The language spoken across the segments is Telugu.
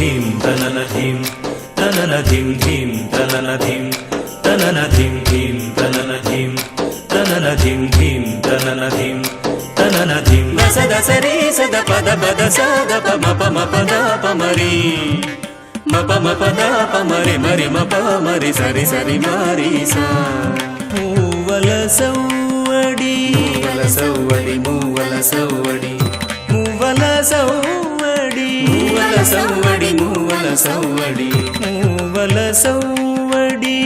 ధీం తనన ధీం తనన ధీం ధీం తనన ధీం తనన ధీం ధీం తనన ధీం తనన ధీం ధీం తనన ధీం తనన ధీం సద సరి సద పద పద సద పమ పమ పద పమరి మప మపద పమరి మరి మప మరి సరి సరి మరి సా మూవల సౌవడి మూవల సౌవడి మూవల సౌవడి మూవల సౌవడి మూవల సౌవడి మూవల సౌవడి మూవల సౌవడి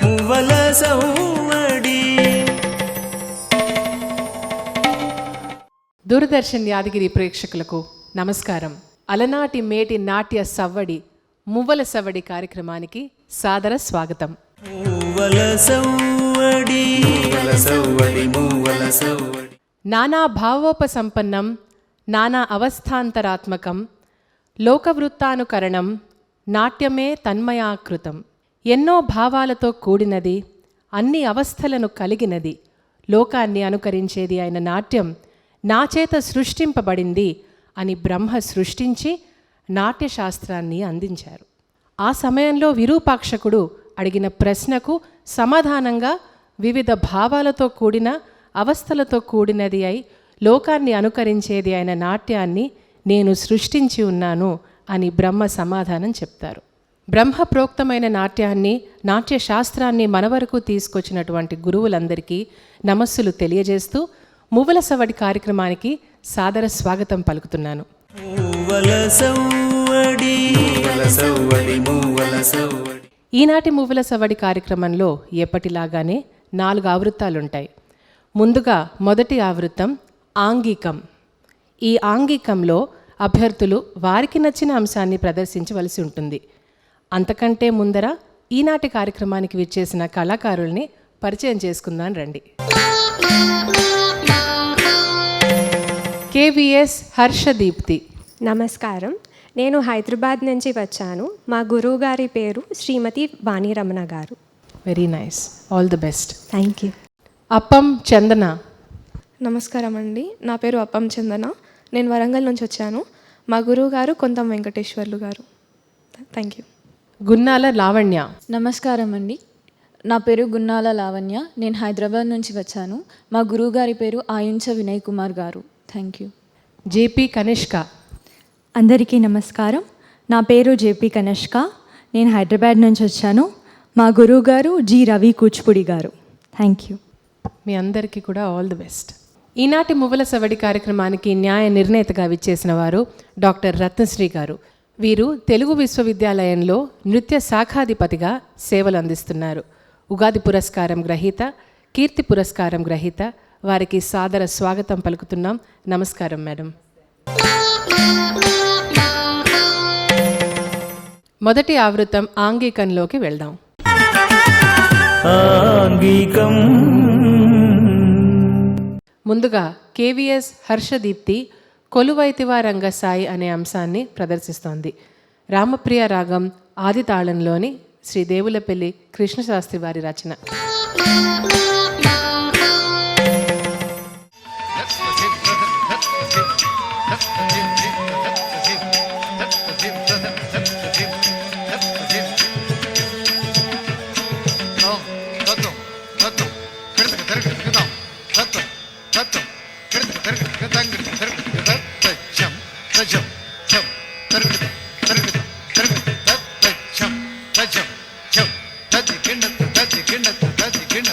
మూవల సౌవడి. దూరదర్శన్ యాదగిరి ప్రేక్షకులకు నమస్కారం. అలనాటి మేటి నాట్య సవ్వడి మువ్వల సవ్వడి కార్యక్రమానికి సాదర స్వాగతం. నానా భావోపసంపన్నం నానా అవస్థాంతరాత్మకం లోకవృత్తానుకరణం నాట్యమే తన్మయాకృతం. ఎన్నో భావాలతో కూడినది, అన్ని అవస్థలను కలిగినది, లోకాన్ని అనుకరించేది అయిన నాట్యం నా చేత సృష్టింపబడింది అని బ్రహ్మ సృష్టించి నాట్యశాస్త్రాన్ని అందించారు. ఆ సమయంలో విరూపాక్షకుడు అడిగిన ప్రశ్నకు సమాధానంగా వివిధ భావాలతో కూడిన అవస్థలతో కూడినది అయి లోకాన్ని అనుకరించేది అయిన నాట్యాన్ని నేను సృష్టించి ఉన్నాను అని బ్రహ్మ సమాధానం చెప్తారు. బ్రహ్మ ప్రోక్తమైన నాట్యాన్ని నాట్యశాస్త్రాన్ని మన వరకు తీసుకొచ్చినటువంటి గురువులందరికీ నమస్సులు తెలియజేస్తూ మువ్వల సవ్వడి కార్యక్రమానికి సాదర స్వాగతం పలుకుతున్నాను. ఈనాటి మువ్వల సవ్వడి కార్యక్రమంలో ఎప్పటిలాగానే 4 ఆవృత్తాలుంటాయి. ముందుగా మొదటి ఆవృత్తం ఆంగికం. ఈ ఆంగికంలో అభ్యర్థులు వారికి నచ్చిన అంశాన్ని ప్రదర్శించవలసి ఉంటుంది. అంతకంటే ముందర ఈనాటి కార్యక్రమానికి విచ్చేసిన కళాకారుల్ని పరిచయం చేసుకుందాం రండి. కేవీఎస్ హర్షదీప్తి. నమస్కారం, నేను హైదరాబాద్ నుంచి వచ్చాను. మా గురువు గారి పేరు శ్రీమతి వాణిరమణ గారు. Very nice, all the best. Thank you. Appam Chandana. నమస్కారం అండి, నా పేరు అప్పం చందన. నేను వరంగల్ నుంచి వచ్చాను. మా గురువు గారు కొంతం వెంకటేశ్వర్లు గారు. Thank you. గున్నాల లావణ్య. నమస్కారం అండి, నా పేరు గున్నాల లావణ్య. నేను హైదరాబాద్ నుంచి వచ్చాను. మా గురువు గారి పేరు ఆయుంచ వినయ్ కుమార్ గారు. Thank you. జేపీ కనిష్క. అందరికీ నమస్కారం, నా పేరు జేపీ కనిష్క. నేను హైదరాబాద్ నుంచి వచ్చాను. మా గురువు గారు జి రవి కూచిపూడి గారు. Thank you. మీ అందరికీ కూడా ఆల్ ది బెస్ట్. ఈనాటి మువ్వల సవ్వడి కార్యక్రమానికి న్యాయ నిర్ణేతగా విచ్చేసిన వారు డాక్టర్ రత్నశ్రీ గారు. వీరు తెలుగు విశ్వవిద్యాలయంలో నృత్య శాఖాధిపతిగా సేవలు అందిస్తున్నారు. ఉగాది పురస్కారం గ్రహీత, కీర్తి పురస్కారం గ్రహీత. వారికి సాదర స్వాగతం పలుకుతున్నాం. నమస్కారం మేడం. మొదటి ఆవృత్తం ఆంగికంలోకి వెళ్దాం. ఆంగికం. ముందుగా కేవీఎస్ హర్షదీప్తి కొలువైతివా రంగసాయి అనే అంశాన్ని ప్రదర్శిస్తోంది. రామప్రియ రాగం ఆది తాళంలోని శ్రీ దేవులపల్లి కృష్ణశాస్త్రి వారి రచన. కిండ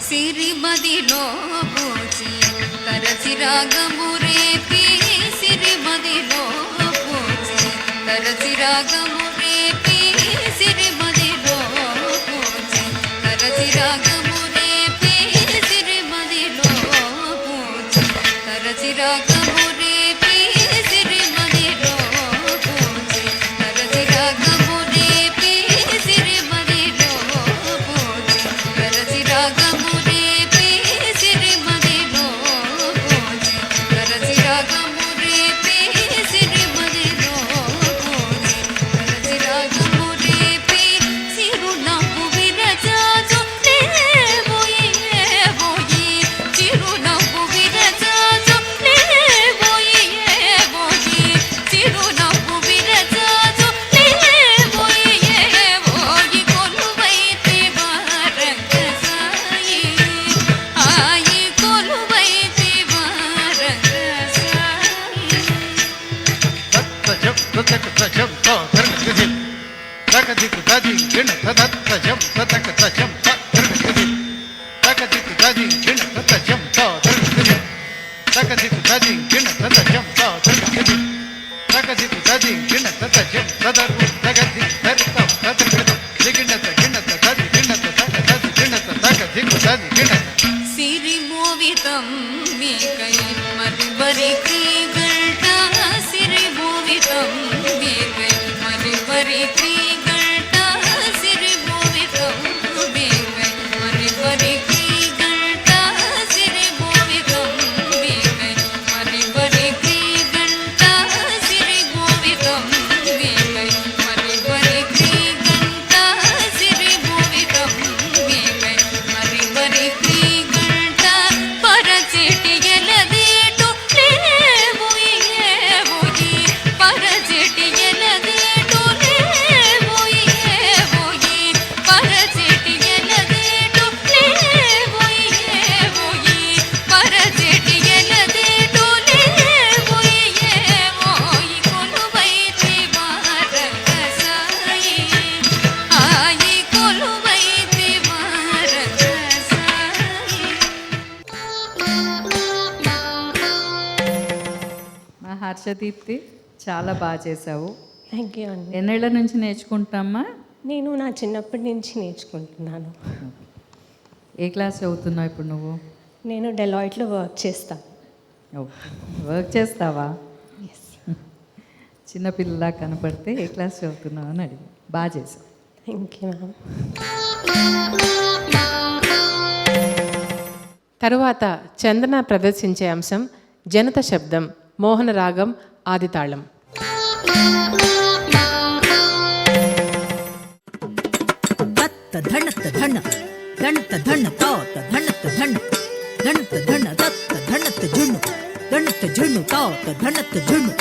సిరిమదిలో పూచి తరచి రాగము రేపి సిరిమదిలో పూచి తరచి రాగము రేపి సిరిమదిలో పూచి తరచి రాగము రేపి సిరిమదిలో పూచి తరచి రాగము రేపి సిరిమదిలో పూచి తరచి రాగము రేపి సిరిమదిలో పూచి తరచి రాగము రేపి సిరిమదిలో పూచి తరచి రాగము రేపి సిరిమదిలో పూచి తరచి రాగము రేపి సిరునవ్వు విరజాజు లేవోయి లేవోయి చిరునవ్వు విరజాజు లేవోయి లేవోయి చిరునవ్వు విరజాజు లేవోయి లేవోయి కొలువైతే వారంగసాయి ఆయి కొలువైతే సిరిమోవితం మీకై మరిబరి క్రీగల్ట సిరిమోవితం మీకై మరిబరి క్రీగల్ట సిరిమోవితం మీకై మరిబరి క్రీగల్ట సిరిమోవితం మీకై మరిబరి క్రీగల్ట సిరిమోవితం మీకై మరిబరి క్రీగల్ట సిరిమోవితం మీకై మరిబరి క్రీగల్ట పరచెటి ఎలదేటు లేవోయి లేవోయి పరచెటి ఎలదేటు లేవోయి లేవోయి పరచెటి ఎలదేటు లేవోయి లేవోయి పరచెటి ఎలదేటు లేవోయి లేవోయి కొలువైతే వారంగసాయి ఆయి కొలువైతే వారంగసాయి. మా హర్షదీప్తి చాలా బాగా చేసావు. థ్యాంక్ యూ అండి. ఎన్నేళ్ల నుంచి నేర్చుకుంటామా? నేను నా చిన్నప్పటి నుంచి నేర్చుకుంటున్నాను. ఏ క్లాస్ చదువుతున్నావు ఇప్పుడు నువ్వు? నేను డెలాయిట్లో వర్క్ చేస్తాను. ఓకే, వర్క్ చేస్తావా? చిన్నపిల్లలా కనపడితే ఏ క్లాస్ చదువుతున్నావు అని అడిగి. బాగా చేసావు. Thank you ma'am. తరువాత చందన ప్రదర్శించే అంశం జనత శబ్దం, మోహన రాగం, ఆదితాళం. తత్త ధణత ధణ ధణత ధణ తాత ధణత ధణ ధణత ధణ తత్త ధణత జును ధణత జును తాత ధణత జును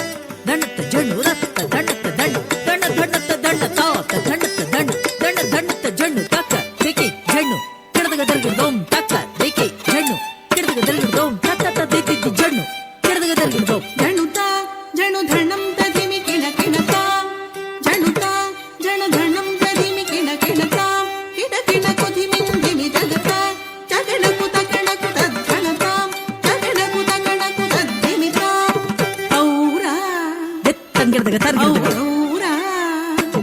ధణత జును రత్త ధణత ధణ ధణ ధణత ధణ తాత ధణత ధణ ధణ ధణత జును తక్క దికి జును కిడదగ దర్గదోం తక్క దికి జును కిడదగ దర్గదోం తత్త దికి జును కిడదగ దర్గదోం జణుతా జణు ధణం దధిమి కిణ కిణతా జణుతా జణ ధణం దధిమి కిణ కిణతా కిణ కిణ కుధిమి చుధిమి జగతా జగణకు తగణకు తద్ధణతా జగణకు తగణకు తద్ధిమితా ఔరా దిత్తంగిడదగ తర్గిడదగ ఔరా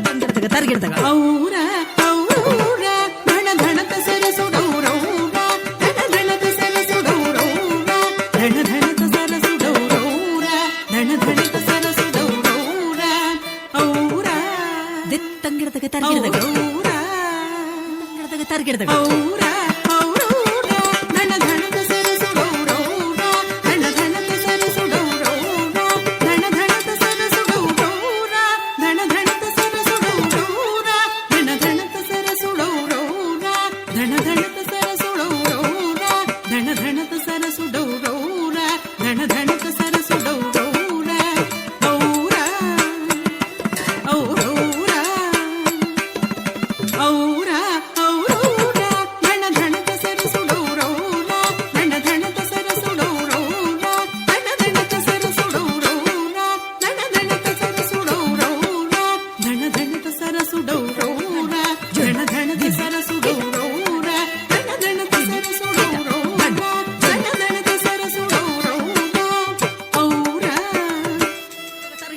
తంగిడదగ తర్గిడదగ ఔరా ఔరా ధణ ధణత సరసుడౌరౌరా ధణ ధణత సరసుడౌరౌరా ధణ ధణత సరసుడౌరౌరా ధణ ధణత సరసుడౌరౌరా ఔరా దిత్తంగిడదగ తర్గిడదగ ఔరా తంగిడదగ తర్గిడదగ ఔరా ఔరౌరా ధణ ధణత సరసుడౌరౌరా ధణ ధణత సరసుడౌరౌరా ధణ ధణత సరసుడౌరౌరా ధణ ధణత సరసుడౌరౌరా ధణ ధణత సరసుడౌరౌరా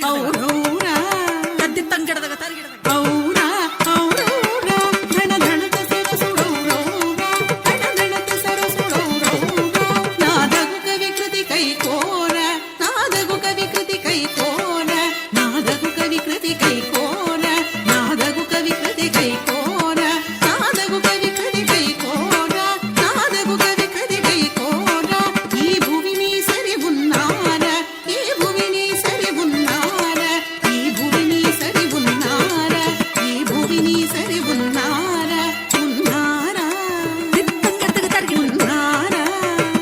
ఔరౌరా తద్దిత్తం గిడదగ తరిగిడదగ ఔరా ఔరౌరా ధన ధనత సరసుడౌరౌరా ధన ధనత సరసుడౌరౌరా నాదగు కవి కృతి కై కోర నాదగు కవి కృతి కై కోర నాదగు కవి కృతి కై కోర నాదగు కవి కృతి కై కోర నాదగు కవి కృతి కై కోర నాదగు కవి కృతి కై కోర ఈ భూమిని సరి ఉన్నార ఈ భూమిని సరి ఉన్నార ఈ భూమిని సరి ఉన్నార ఈ భూమిని సరి ఉన్నార ఉన్నారా తిత్తం గిడదగ తరిగిడదగ ఉన్నారా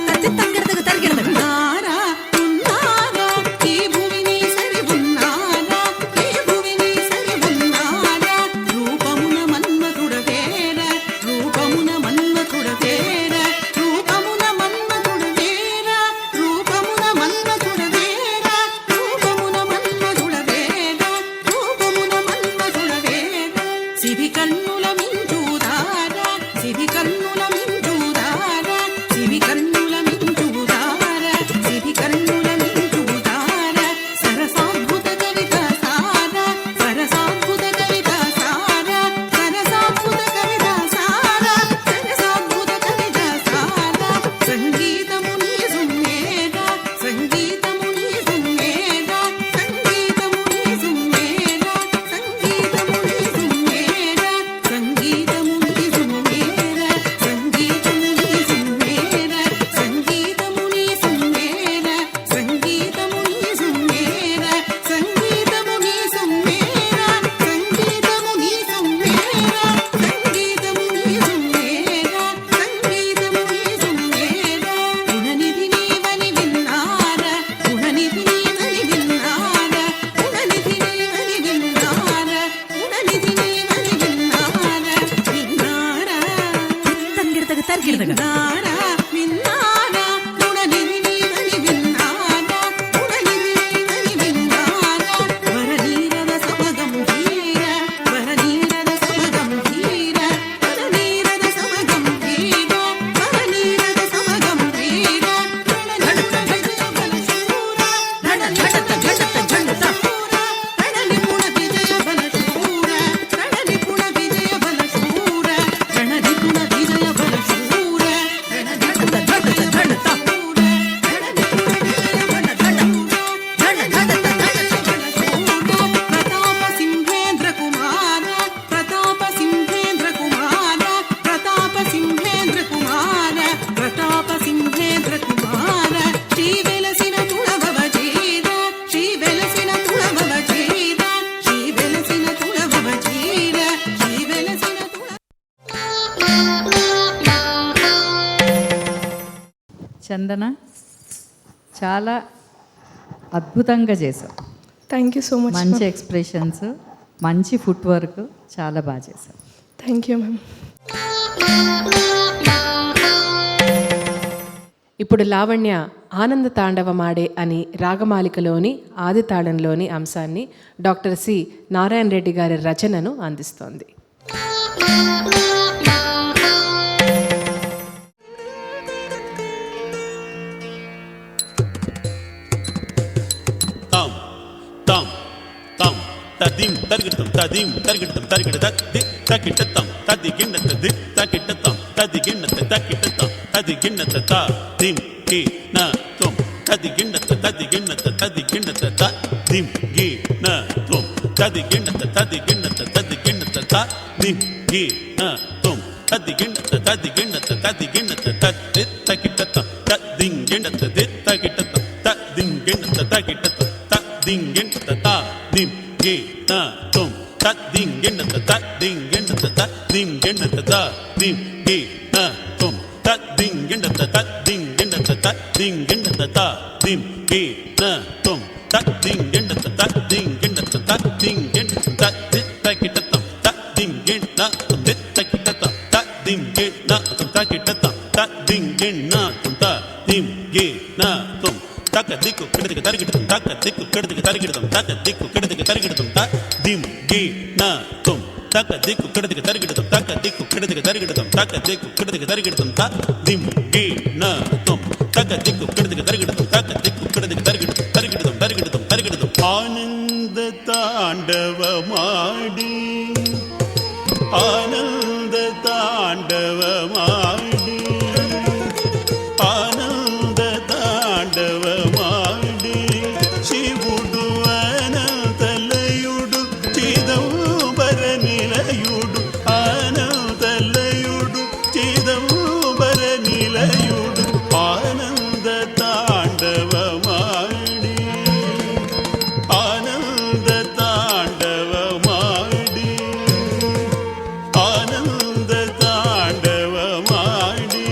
తద్దిత్తం గిడదగ తరిగిడదగ ఉన్నారా ఉన్నారా ఈ భూమిని సరి ఉన్నారా ఈ భూమిని సరి ఉన్నారా రూపమున మన్మధుడ వేర రూపమున మన్మధుడ వేర రూపమున మన్మధుడ వేర రూపమున మన్మధుడ వేర రూపమున మన్మధుడ వేర రూపమున మన్మధుడ వేర సివి కన్నుల మించుదార సివి కన్నుల మించుదార సివి కన్నుల మించుదార సివి కన్నుల మించుదార సరసాద్భుత కవిత సార సరసాద్భుత కవిత సార సరసాద్భుత కవిత సార సరసాద్భుత కవిత సార సంగీతము నీ సుమేర సంగీతము నీ సుమేర సంగీతము నీ సుమేర సంగీతము నీ సుమేర సంగీతము నీ సుమేర సంగీతము నీ సుమేర సంగీతము నీ సుమేర సంగీతము నీ సుమేర సంగీతము నీ సుమేర సంగీతము నీ సుమేర సంగీతము నీ సుమేర సంగీతము నీ సుమేర గుణనిధి నీవని విన్నార గుణనిధి నీవని విన్నార గుణనిధి నీవని విన్నార గుణనిధి నీవని విన్నార విన్నారా తిత్తం గిడదగ తరిగిడదగ విన్నారా విన్నారా గుణనిధి నీవని విన్నారా గుణనిధి నీవని విన్నారా వరనీరద సమగంభీర వరనీరద సమగంభీర వరనీరద సమగంభీర వరనీరద సమగంభీర ధడత ధడత బలశూర ధడత ధడత ధడత రణనిపుణ విజయ బలశూర రణనిపుణ విజయ బలశూర రణనిపుణ విజయ బలశూర ధడత ధడత ధడత ప్రతాప సింహేంద్ర కుమార ప్రతాప సింహేంద్ర కుమార ప్రతాప సింహేంద్ర కుమార ప్రతాప సింహేంద్ర కుమార శ్రీ వెలసిన తుళవవ జీర శ్రీ వెలసిన తుళవవ జీర శ్రీ వెలసిన తుళవవ జీర శ్రీ వెలసిన తుళ చందన చాలా అద్భుతంగా చేసావు. థ్యాంక్ యూ సో మచ్ మంచి ఎక్స్ప్రెషన్స్, మంచి ఫుట్ వర్క్, చాలా బాగా చేసావు. Thank you ma'am. ఇప్పుడు లావణ్య ఆనంద తాండవమాడే అని రాగమాలికలోని ఆది తాళంలోని అంశాన్ని డాక్టర్ సి నారాయణ రెడ్డి గారి రచనను అందిస్తోంది. తాం తాం తాం తదిం తరిగిడతాం తదిం తరిగిడతాం తరిగిడ తకిట్టతాం తది గిన్నత ది తకిట్టతాం తది గిన్నత తకిట్టతాం తది గిన్నత తా దిం కి నా తుం తది గిన్నత తది గిన్నత తది గిన్నత తా దిం గి నా తుం తది గిన్నత తది గిన్నత తది గిన్నత తా దిం గి నా తుం తది గిన్నత తది గిన్నత తది గిన్నత తది తకిట్టతాం తదిం గిన్నత ది తకిట్టతాం తదిం గిన్నత తకిట్టతాం తదిం గిన్నత తా దిం గి నా తుం తదిం గిన్నత తదిం గిన్నత తదిం గిన్నత తా దిం గి నా తుం తదిం గిన్నత తదిం గిన్నత తదిం గిన్నత తా దిం గి నా తుం తదిం గిన్నత తదిం గిన్నత తదిం గిన్నత తది తకిట్టతాం తదిం గిన్న తుం ది తకిట్టతాం తదిం గిన్న తుం తకిట్టతాం తదిం గిన్న తుం తదిం గిన్న తుం తక దిక్కు కిడదికి తరిగిడతాం తక దిక్కు కిడదికి తరిగిడతాం తక దిక్కు కిడదికి తరిగిడతాం త దిం గి నా తుం తక దిక్కు కిడదికి తరిగిడతాం తక దిక్కు కిడదికి తరిగిడతాం తక దిక్కు కిడదికి తరిగిడతాం త దిం గి నా తుం తక దిక్కు కిడదికి తరిగిడతాం తక దిక్కు కిడదికి తరిగిడతాం తరిగిడతాం తరిగిడతాం తరిగిడతాం ఆనంద ತಾಂಡವಮಾಡಿ ಆನಂದ ತಾಂಡವಮಾಡಿ ಆನಂದ ತಾಂಡವಮಾಡಿ ಶಿವುಡು ಅನಂತಲಯುಡು ಚಿದಂಬರ ನಿಲಯುಡು ಅನಂತಲಯುಡು ಚಿದಂಬರ ನಿಲಯುಡು ಆನಂದ ತಾಂಡವಮಾಡಿ ಆನಂದ ತಾಂಡವಮಾಡಿ ಆನಂದ ತಾಂಡವಮಾಡಿ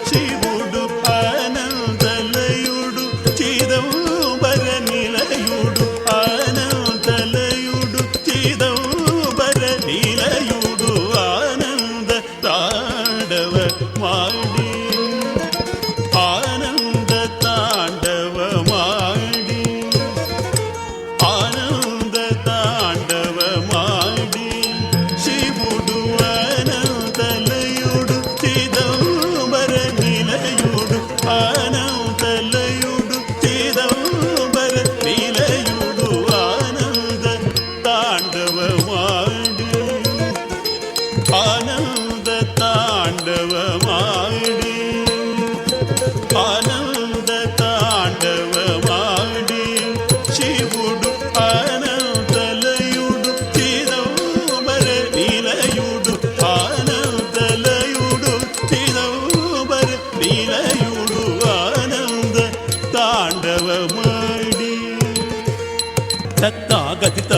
ಶಿವುಡು ಅನಂತಲಯುಡು ಚಿದಂಬರ ನಿಲಯುಡು ಅನಂತಲಯುಡು ಚಿದಂಬರ ನಿಲಯುಡು ಆನಂದ ತಾಂಡವಮಾಡಿ ಆನಂದ ತಾಂಡವಮಾಡಿ ಆನಂದ ತಾಂಡವಮಾಡಿ ಶಿವುಡು ಅನಂತಲಯುಡು ಚಿದಂಬರ ನಿಲಯುಡು ಅನಂತಲಯುಡು ಚಿದಂಬರ ನಿಲಯುಡು ಆನಂದ ತಾಂಡವಮಾಡಿ ಆನಂದ ತಾಂಡವಮಾಡಿ ಆನಂದ ತಾಂಡವಮಾಡಿ ಶಿವುಡು ಅನಂತಲಯುಡು ಚಿದಂಬರ ನಿಲಯುಡು ಅನಂತಲಯುಡು ಚಿದಂಬರ ನಿಲಯುಡು ಆನಂದ ತಾಂಡವಮಾಡಿ ತತ್ತಾಗತಿತ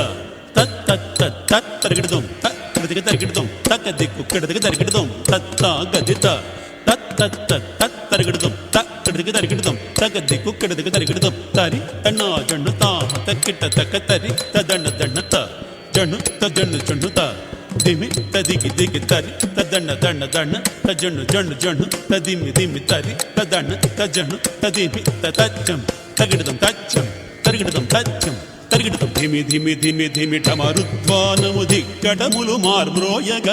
ತತ್ತತ್ತ ತತ್ತರಗಿಡದಂ ತಕ್ಕಡಿದಂ ತಕ್ಕದಿಕ್ಕು ಕೆಡದಿಗೆ ತರಗಿಡದಂ ತತ್ತಾಗತಿತ ತತ್ತತ್ತ ತತ್ತರಗಿಡದಂ ತಕ್ಕಡಿದಂ ತಕ್ಕದಿಕ್ಕು ಕೆಡದಿಗೆ ತರಗಿಡದಂ ತರಿ ತಣ್ಣ ಜಣ್ಣು ತಾ ತಕ್ಕಿಟ್ಟ ತಕ್ಕ ತರಿ ತದಣ್ಣ ದಣ್ಣ ತ ಜಣ್ಣು ತಜಣ್ಣು ಜಣ್ಣು ತ ದಿಮಿ ತದಿಗಿ ದಿಗಿ ತರಿ ತದಣ್ಣ ದಣ್ಣ ದಣ್ಣ ತಜಣ್ಣು ಜಣ್ಣು ಜಣ್ಣು ತದಿಮಿ ದಿಮಿ ತರಿ ತದಣ್ಣ ತಜಣ್ಣು ತದಿಮಿ ತಚ್ಚಂ ತಗಿಡದಂ ತಚ್ಚಂ ತರಗಿಡದಂ ತಚ್ಚಂ తరిగిడతం ధిమి ధిమి ధిమి ధిమి టమరుద్వానము దిక్కటములు మార్మ్రోయగ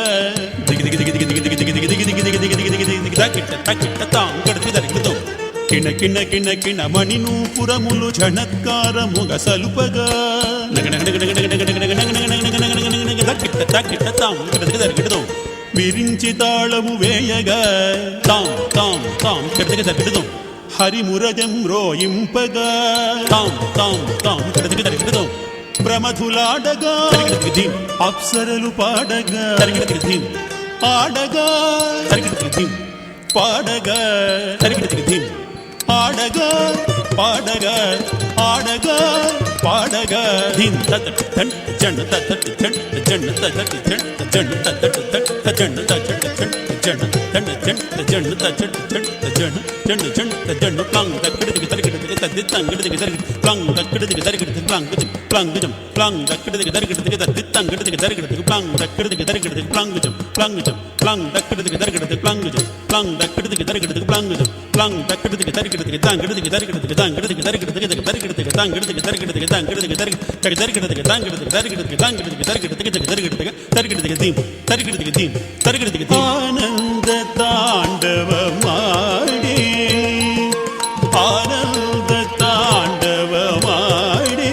దిగి దిగి దిగి దిగి దిగి దిగి దిగి దిగి దిగి దిగి దిగి దిగి దిగి దిగి తక్కిట తక్కిట తాం కడికి తరిగిడతం కిణ కిణ కిణ కిణ మణిను పురములు ఝణత్కారముగ సలుపగా తక్కిట తక్కిట తాం కడికి తరిగిడతం విరించి తాళము వేయగా తాం తాం తాం కడికి తరిగిడతం హరిమురజం రోయింపగా తాం తాం తాం కడదిగి తరిగిడదాం ప్రమధులాడగా తరిగిడదిగి అప్సరలు పాడగా తరిగిడదిగి ఆడగా తరిగిడదిగి పాడగా తరిగిడదిగి ఆడగా పాడగా ఆడగా పాడగా ధిం తత ఠన్ జణ తత ఠన్ జణ తత ఠన్ జణ తత ఠన్ జణ తత ఠన్ జణ జణ జణ జణ తత ఠన్ జణ జణ జణ జణ ప్లంగ్ దక్కడికి తరిగిడదిగి తద్ది తంగిడదిగి తరిగి ప్లంగ్ దక్కడికి తరిగిడదిగి ప్లంగ్ జం ప్లంగ్ జం ప్లంగ్ దక్కడికి తరిగిడదిగి తద్ది తంగిడదిగి తరిగిడదిగి ప్లంగ్ దక్కడికి తరిగిడదిగి ప్లంగ్ జం ప్లంగ్ జం ప్లంగ్ దక్కడికి తరిగిడదిగి ప్లంగ్ జం ప్లంగ్ దక్కడికి తరిగిడదిగి ప్లంగ్ జం ప్లంగ్ దక్కడికి తరిగిడదిగి తంగిడదిగి తరిగిడదిగి తంగిడదిగి తరిగిడదిగి తరిగిడదిగి తంగిడదిగి తరిగిడదిగి తంగిడదిగి తరిగిడదిగి తంగిడదిగి తరిగిడదిగి తంగిడదిగి తరిగిడదిగి తరిగిడదిగి తరిగిడదిగి దీం తరిగిడదిగి దీం తరిగిడదిగి దీం ఆనంద తాండవమాడి ఆనంద తాండవమాడి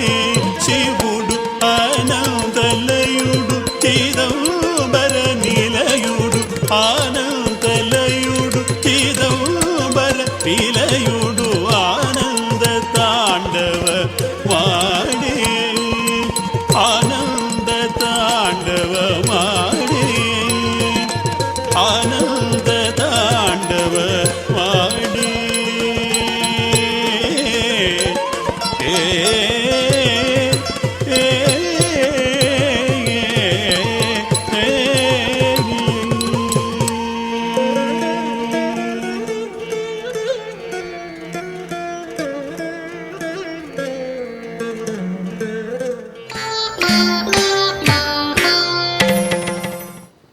శివుడు అనంతలయుడు చిదంబర నిలయుడు ఆనంతలయుడు చిదంబర నిలయుడు ఆనంద తాండవమాడి ఆనంద తాండవమాడి ఆనంద తాండవమాడి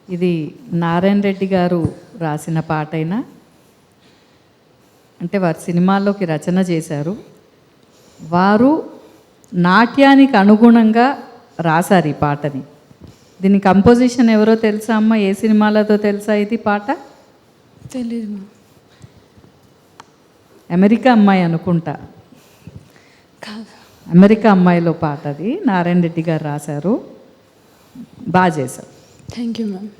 ఇది నారాయణ రెడ్డి గారు రాసిన పాటైనా అంటే వారు సినిమాల్లోకి రచన చేశారు. వారు నాట్యానికి అనుగుణంగా రాశారు ఈ పాటని. దీని కంపోజిషన్ ఎవరో తెలుసా అమ్మ? ఏ సినిమాలతో తెలుసా ఇది పాట? తెలీదు. అమెరికా అమ్మాయి అనుకుంటా. కాదు. అమెరికా అమ్మాయిలో పాట అది, నారాయణ రెడ్డి గారు రాశారు. బాగా చేశారు. Thank you ma'am.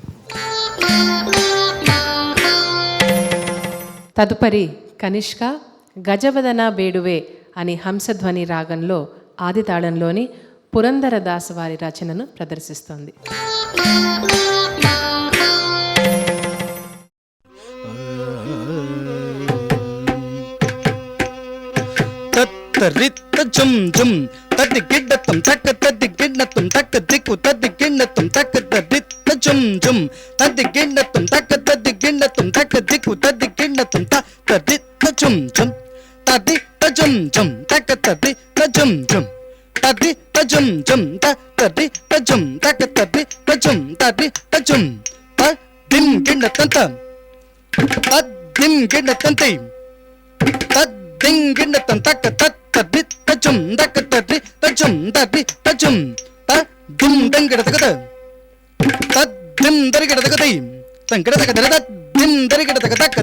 తదుపరి కనిష్క గజవదన బేడువే అని హంసధ్వని రాగంలో ఆది తాళంలోని పురందరదాస్ వారి రచనను ప్రదర్శిస్తోంది. తరిత్త జుమ్ జుమ్ తది గిడ్డతం తక్క తది గిడ్డతం తక్క దిక్కు తది గిడ్డతం తక్క తరిత్త జుమ్ జుమ్ తది గిడ్డతం తక్క తది గిడ్డతం తక్క దిక్కు తది గిడ్డతం తరిత్త జుమ్ జుమ్ తది జుమ్ జుమ్ తక్క తది జుమ్ జుమ్ తది జుమ్ జుమ్ తది జుమ్ తక్క తది జుమ్ తది జుమ్ తదిం గిడ్డతం తదిం గిడ్డతం తద్దింగిడ్డతం తక్క తది తజుమ్ తక్క తది తజుమ్ తది తజుమ్ తదిం దంగిడతకద తద్దిం దరిగిడతకదై తంగిడతకదర తద్దిం దరిగిడతక తక్క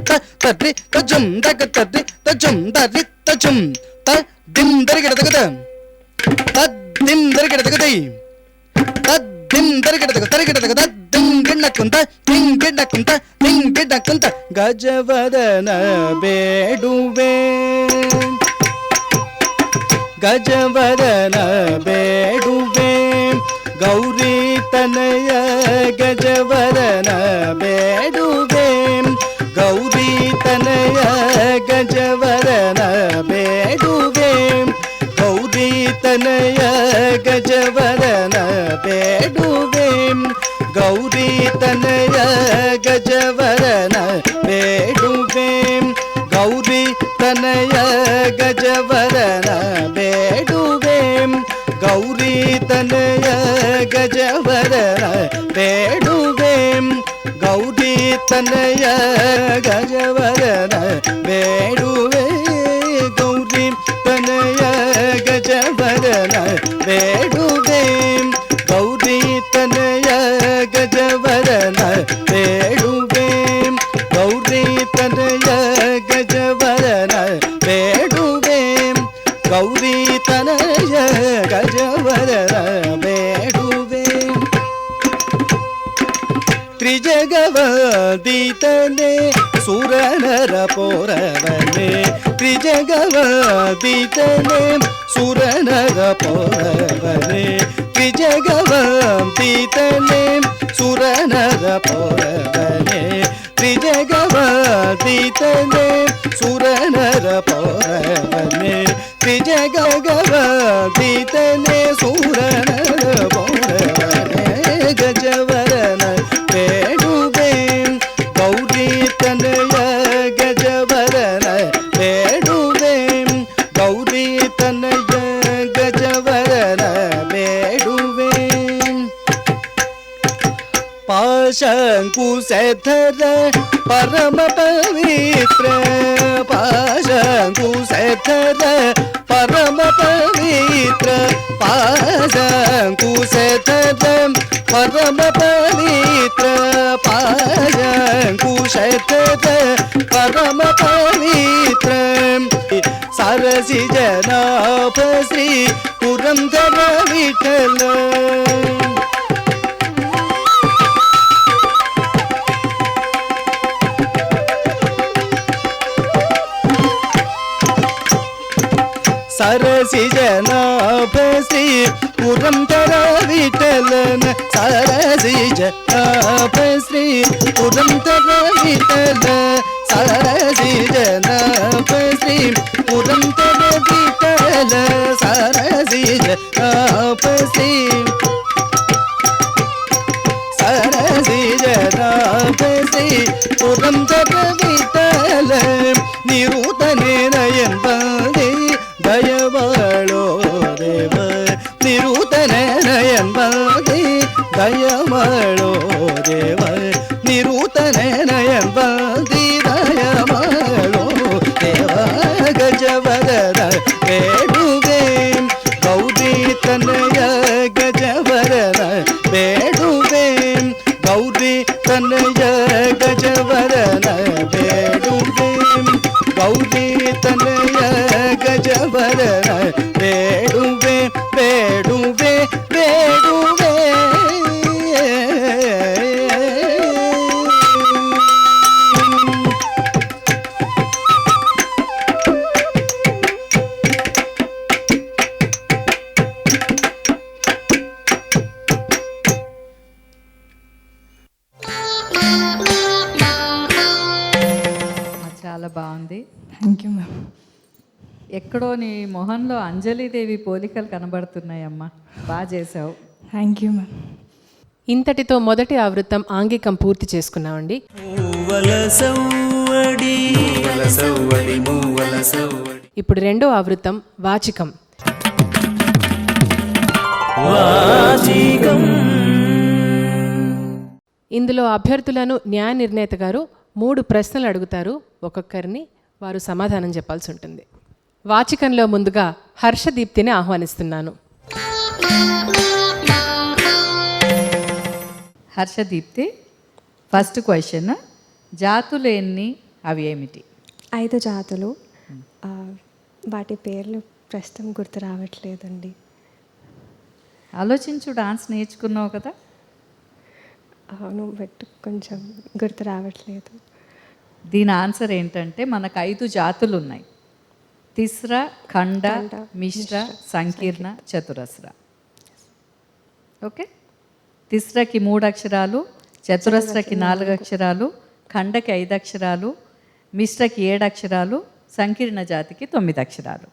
తది తజుమ్ తక్క తది తజుమ్ తది తజుమ్ తదిం దరిగిడతకద తద్దిం దరిగిడతకదై తద్దిం దరిగిడతక తరిగిడతక తద్దిం గిడ్డకుంత దింగిడ్డకుంత దింగిడ్డకుంత గజవదన బేడువే గజవదన బేడువే గౌరీ తనయ గజవదన బేడువే గౌరీ తనయ గజవదన బేడువే గౌరీ తనయ గజవదన బేడువే గౌరీ తనయ గజవదన బేడువే గౌరీ తనయ గజవదన బేడువే గౌరీ తనయ గజవదన బేడువే గౌరీ తనయ గజవదన బేడువే గౌరీ తనయ గజవదన బేడువే గౌరీ తనయ గజవదన బేడువే గౌరీ తనయ గజవదన బేడువే గౌరీ తనయ గజవదన బేడువే త్రిజగవదితనే సురనర పోరవనే త్రిజగవదితనే సురనర పోరవనే త్రిజగవదితనే సురనర పోరవనే త్రిజగవదితనే సురనర పోరవనే త్రిజగవదితనే సురనర పోరవనే గజవదన బేడువే గౌరీ తనయ గజవదన బేడువే గౌరీ తనయ గజవదన బేడువే పాశంకుశధర పరమ పవిత్ర పాశంకుశధర పరమ పవిత్ర పాశంకుశధర పరమ పవిత్ర పాశంకుశధర పరమ పవిత్ర సరసి జనాభ శ్రీ పురంధర విఠల సరసి జనాభ శ్రీ పురంధర విఠలన సరసి జనాభ శ్రీ పురంధర విఠల సరసి జనాభ శ్రీ పురంధర విఠల సరసి జనాభ శ్రీ సరసి జనాభ శ్రీ పురంధర విఠల నిరూతనే నయన్బాదే దయవాళో దేవ నిరూతన నయన్బాదే దయవాళో దేవ నిరూతన నయన్బాదే దయవాళో దేవ గజవదన బేడువే గౌరీ తనయ గజవదన బేడువే గౌరీ తనయ గజవదన బేడువే గౌరీ బాగుంది. Thank you ma'am. ఎక్కడో నీ మొహంలో అంజలిదేవి పోలికలు కనబడుతున్నాయమ్మా. బాగా చేసావు. Thank you ma'am. ఇంతటితో మొదటి ఆవృత్తం ఆంగికం పూర్తి చేసుకున్నామండి. మూవల సవ్వడి మూవల సవ్వడి మూవల సవ్వడి. ఇప్పుడు రెండో ఆవృత్తం వాచికం. వాచికం. ఇందులో అభ్యర్థులను న్యాయ నిర్ణేత గారు 3 ప్రశ్నలు అడుగుతారు. ఒక్కొక్కరిని వారు సమాధానం చెప్పాల్సి ఉంటుంది. వాచికంలో ముందుగా హర్షదీప్తిని ఆహ్వానిస్తున్నాను. హర్షదీప్తి, ఫస్ట్ క్వశ్చన్, జాతులు ఎన్ని, అవి ఏమిటి? 5 జాతులు. వాటి పేర్లు ప్రస్తుతం గుర్తు రావట్లేదండి. ఆలోచించు, డాన్స్ నేర్చుకున్నావు కదా. అవును, బట్ కొంచెం గుర్తు రావట్లేదు. దీని ఆన్సర్ ఏంటంటే మనకు 5 జాతులు ఉన్నాయి. తిస్ర, ఖండ, మిశ్ర, సంకీర్ణ, చతురస్ర. ఓకే. తిస్రకి 3 అక్షరాలు, చతురస్రకి 4 అక్షరాలు, ఖండకి 5 అక్షరాలు, మిశ్రకి 7 అక్షరాలు, సంకీర్ణ జాతికి 9 అక్షరాలు.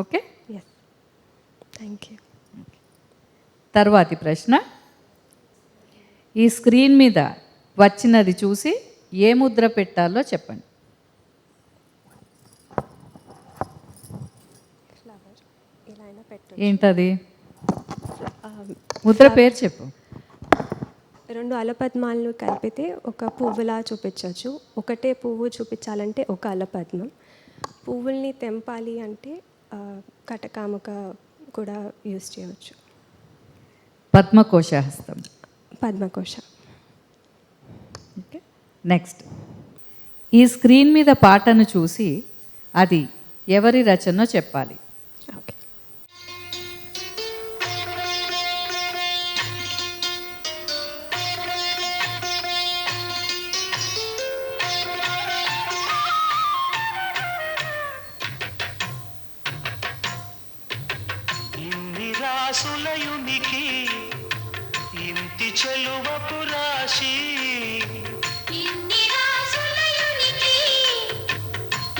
ఓకే. Yes, thank you. తర్వాతి ప్రశ్న, ఈ స్క్రీన్ మీద వచ్చినది చూసి ఏ ముద్ర పెట్టాలో చెప్పండి. ఏంటది? ముద్ర పేరు చెప్పు. 2 అలపద్మాలను కలిపితే ఒక పువ్వులా చూపించవచ్చు. ఒకటే పువ్వు చూపించాలంటే ఒక అలపద్మం. పువ్వుల్ని తెంపాలి అంటే కటకాముక కూడా యూజ్ చేయవచ్చు. పద్మకోశ హస్తం. పద్మకోశ. ఓకే. నెక్స్ట్, ఈ స్క్రీన్ మీద పాటను చూసి అది ఎవరి రచనో చెప్పాలి. ఓకే. ఇన్ని రాసులయునికి ఇంటి చెలువపు రాశి, ఇన్ని రాసులయునికి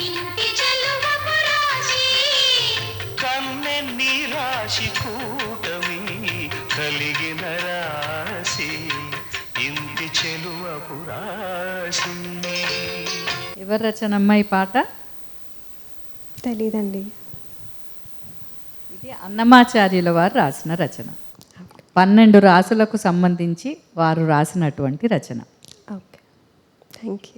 ఇంటి చెలువపు రాశి, కన్నెన్ని రాశి కూటమి కలిగిన రాశి, ఇంటి చెలువపు రాశి. ఎవరి రచనమ్మా ఈ పాట? తెలీదండి. ఇది అన్నమాచార్యుల వారు రాసిన రచన. 12 రాసులకు సంబంధించి వారు రాసినటువంటి రచన. Okay, thank you.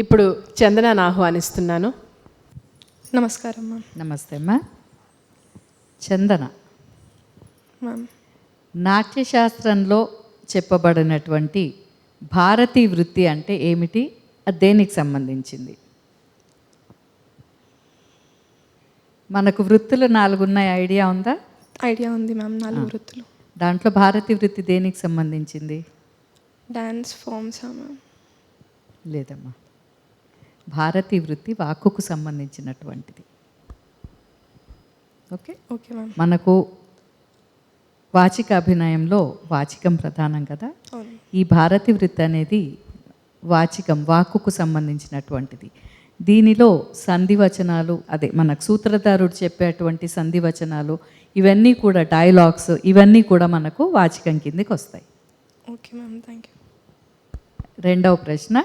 ఇప్పుడు చందనాన్ని ఆహ్వానిస్తున్నాను. నమస్కారం మ్యామ్. నమస్తే అమ్మా. చందన, మ్యామ్, నాట్యశాస్త్రంలో చెప్పబడినటువంటి భారతీ వృత్తి అంటే ఏమిటి? అది దేనికి సంబంధించింది? మనకు వృత్తులు 4 ఉన్నాయి, ఐడియా ఉందా? ఐడియా ఉంది మ్యామ్. 4 వృత్తులు. దాంట్లో భారతీ వృత్తి దేనికి సంబంధించింది? డాన్స్ ఫామ్సా మ్యామ్? లేదమ్మా, భారతీ వృత్తి వాక్కుకు సంబంధించినటువంటిది. ఓకే. Okay ma'am. మనకు వాచిక అభినయంలో వాచికం ప్రధానం కదా. అవును. ఈ భారతీ వృత్తి అనేది వాచికం, వాక్కుకు సంబంధించినటువంటిది. దీనిలో సంధివచనాలు, అదే మనకు సూత్రధారుడు చెప్పేటువంటి సంధివచనాలు, ఇవన్నీ కూడా డైలాగ్స్, ఇవన్నీ కూడా మనకు వాచికం కిందకి వస్తాయి. Okay ma'am, thank you. రెండవ ప్రశ్న,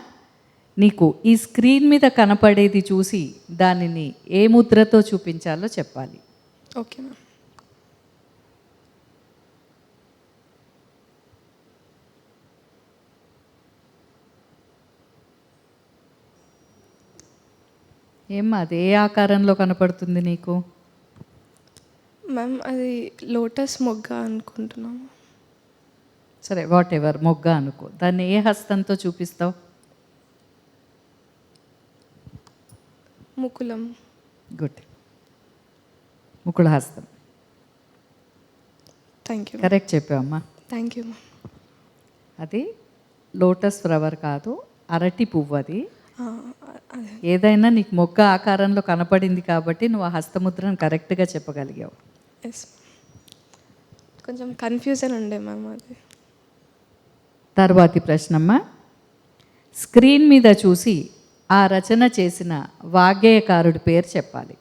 నీకు ఈ స్క్రీన్ మీద కనపడేది చూసి దానిని ఏ ముద్రతో చూపించాలో చెప్పాలి. Okay ma'am. ఏమ్మా, అది ఏ ఆకారంలో కనపడుతుంది నీకు? మ్యామ్, అది లోటస్ మొగ్గ అనుకుంటున్నాము. సరే, వాట్ ఎవర్, మొగ్గ అనుకో. దాన్ని ఏ హస్తంతో చూపిస్తావు? ముకులం. గుడ్, ముకుళ హస్తం. Thank you. కరెక్ట్ చెప్పావమ్మా. Thank you ma'am. అది లోటస్ ఫ్లవర్ కాదు, అరటి పువ్వు. అది అదే. ఏదైనా నీకు మొగ్గ ఆకారంలో కనపడింది కాబట్టి నువ్వు ఆ హస్తముద్రను కరెక్ట్గా చెప్పగలిగావు. ఎస్. కొంచెం కన్ఫ్యూజన్ ఉండే మ్యామ్ అది. తర్వాతి ప్రశ్నమ్మ, స్క్రీన్ మీద చూసి ఆ రచన చేసిన వాగ్గేయకారుడి పేరు చెప్పాలి.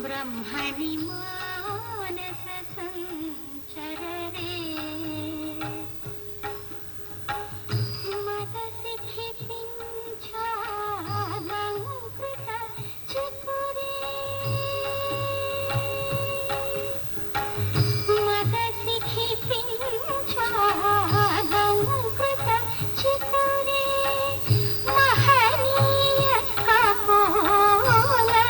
బ్రహ్మణి మానస సంచరరే మదసి క్షిపించాలంకృత చికురే మదసి క్షిపించాలంకృత చికురే మహనీయ కపోలజిత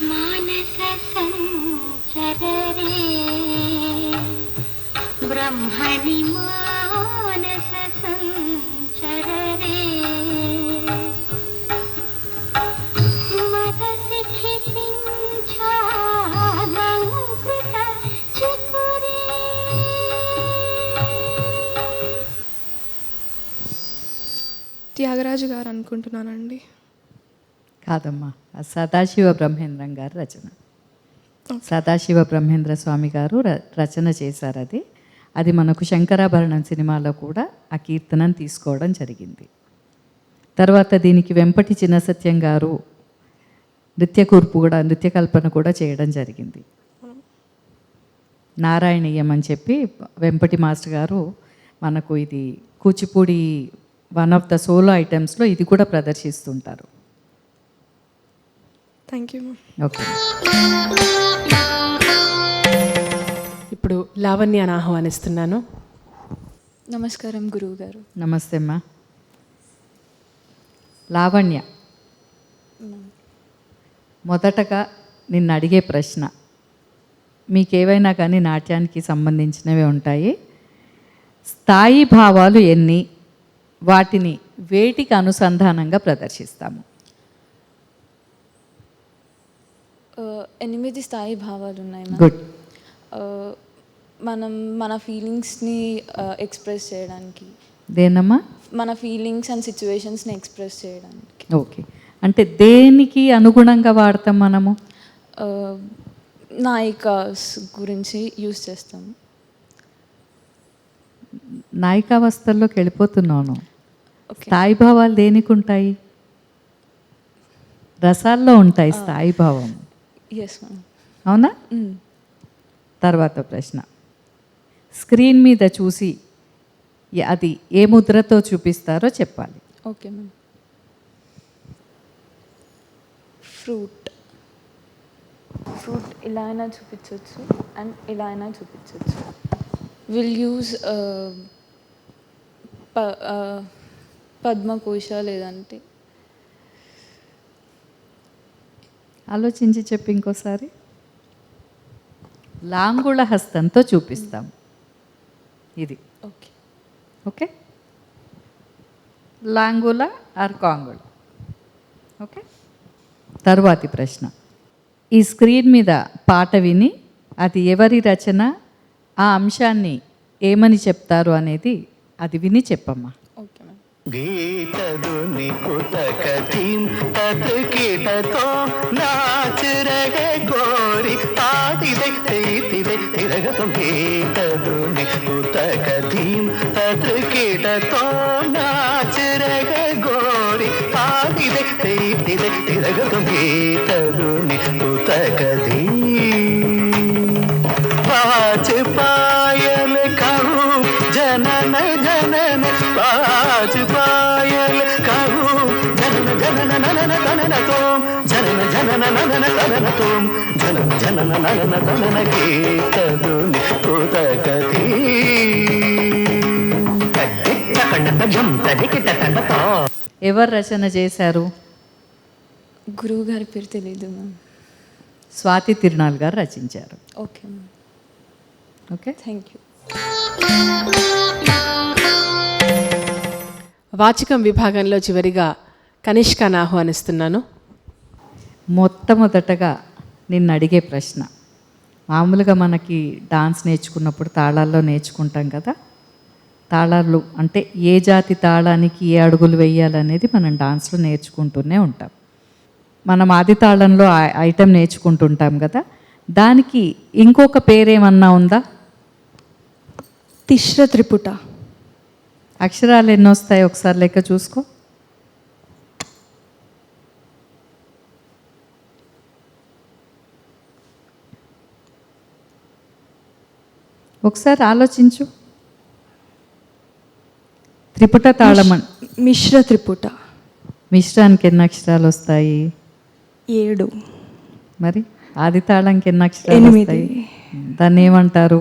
మానస సంచరరే బ్రహ్మణి మానస సంచరరే మదసి క్షిపించాలంకృత చికురే. త్యాగరాజు గారు అనుకుంటున్నానండి. కాదమ్మా, సదాశివ బ్రహ్మేంద్రం గారి రచన. సదాశివ బ్రహ్మేంద్ర స్వామి గారు రచన చేశారు. అది మనకు శంకరాభరణం సినిమాలో కూడా ఆ కీర్తనను తీసుకోవడం జరిగింది. తర్వాత దీనికి వెంపటి చిన్నసత్యం గారు నృత్య కల్పన కూడా చేయడం జరిగింది. నారాయణీయం అని చెప్పి వెంపటి మాస్టర్ గారు మనకు ఇది Kuchipudi one of the solo ఐటమ్స్లో ఇది కూడా ప్రదర్శిస్తుంటారు. Thank you ma'am. ఓకే, ఇప్పుడు లావణ్యాన్ని ఆహ్వానిస్తున్నాను. నమస్కారం గురువు గారు. నమస్తే అమ్మా. లావణ్య, మొదటగా నిన్ను అడిగే ప్రశ్న, మీకేవైనా కానీ నాట్యానికి సంబంధించినవి ఉంటాయి. స్థాయి భావాలు ఎన్ని, వాటిని వేటికి అనుసంధానంగా ప్రదర్శిస్తాము? 8 స్థాయి భావాలు ఉన్నాయి. గుడ్. మనం మన ఫీలింగ్స్ని ఎక్స్ప్రెస్ చేయడానికి. దేనమ్మా? మన ఫీలింగ్స్ అండ్ సిచ్యువేషన్స్ని ఎక్స్ప్రెస్ చేయడానికి. ఓకే, అంటే దేనికి అనుగుణంగా వాడతాం మనము? నాయికాస్ గురించి యూజ్ చేస్తాము. నాయికావస్థల్లోకి వెళ్ళిపోతున్నాను. స్థాయి భావాలు దేనికి ఉంటాయి? రసాల్లో ఉంటాయి స్థాయి భావం. Yes ma'am. అవునా? తర్వాత ప్రశ్న, స్క్రీన్ మీద చూసి అది ఏ ముద్రతో చూపిస్తారో చెప్పాలి. Okay ma'am. ఫ్రూట్ ఇలా అయినా చూపించవచ్చు అండ్ ఇలా అయినా చూపించవచ్చు. విల్ యూజ్ పద్మకోశ లేదంటే. ఆలోచించి చెప్పి ఇంకోసారి. లాంగుళ హస్తంతో చూపిస్తాం ఇది. ఓకే ఓకే, లాంగుల ఆర్ కాంగుళ. ఓకే, తరువాతి ప్రశ్న, ఈ స్క్రీన్ మీద పాట విని అది ఎవరి రచన, ఆ అంశాన్ని ఏమని చెప్తారు అనేది అది విని చెప్పమ్మా. Okay ma'am. गीतधुनि कुतकथीं तत् कीटतो नाच रहे गोरी तादिदे तेतिदे तिरगतं गीतधुनि कुतकथीं तत् कीटतो नाच रहे गोरी तादिदे तेतिदे तिरगतं गीतधुनि कुतकथीं पाँच पायल कहूँ जनन जनन पाँच पायल कहूँ जनन जनन ननन तनन तोम जनन जनन ननन तनन तोम जनन जनन ननन तनन गीतधुनि कुतकथी ఎవరు రచన చేశారు? గురువు గారి పేరు తెలీదు మ్యామ్. స్వాతి తిరునాల్ గారు రచించారు. Okay ma'am. Okay, thank you. వాచికం విభాగంలో చివరిగా కనిష్కాను ఆహ్వానిస్తున్నాను. మొట్టమొదటగా నిన్ను అడిగే ప్రశ్న, మామూలుగా మనకి డాన్స్ నేర్చుకున్నప్పుడు తాళాల్లో నేర్చుకుంటాం కదా, తాళాలు అంటే ఏ జాతి తాళానికి ఏ అడుగులు వేయాలనేది మనం డాన్స్లో నేర్చుకుంటూనే ఉంటాం. మనం ఆది తాళంలో ఐటెం నేర్చుకుంటుంటాం కదా, దానికి ఇంకొక పేరేమన్నా ఉందా? తిశ్ర త్రిపుట. అక్షరాలు ఎన్ని వస్తాయి ఒకసారి లెక్క చూసుకో. ఒకసారి ఆలోచించు. త్రిపుట తాళం మిశ్ర త్రిపుట. మిశ్రానికి ఎన్ని అక్షరాలు వస్తాయి? 7. మరి ఆది తాళంకి ఎన్ని అక్షరాలు 8. వస్తాయి? దాన్ని ఏమంటారు?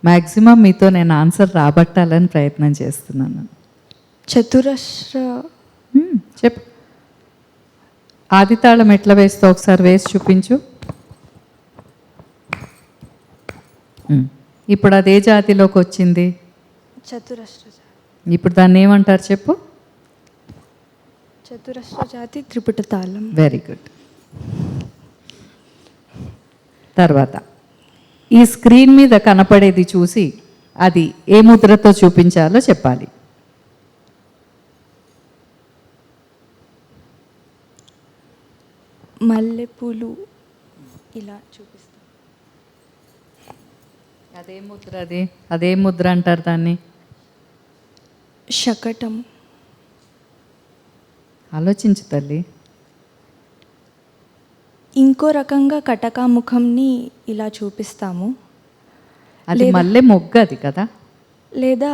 మ్యాక్సిమం మీతో నేను ఆన్సర్ రాబట్టాలని ప్రయత్నం చేస్తున్నాను. చతురస్ర. చెప్పు. ఆది తాళం ఎట్లా వేస్తావు ఒకసారి వేసి చూపించు. ఇప్పుడు అదే జాతిలోకి వచ్చింది. చతురస్ర. ఇప్పుడు దాన్ని ఏమంటారు చెప్పు. చతురస్ర జాతి త్రిపుట తాళం. Very good. తర్వాత ఈ స్క్రీన్ మీద కనపడేది చూసి అది ఏ ముద్రతో చూపించాలో చెప్పాలి. మల్లెపూలు ఇలా చూపిస్తాం. అదే ముద్ర. అదే ముద్ర అంటారు దాన్ని. శకటం. ఆలోచించు తల్లి. ఇంకో రకంగా కటకాముఖంని ఇలా చూపిస్తాము. అది మల్లె మొగ్గ అది కదా. లేదా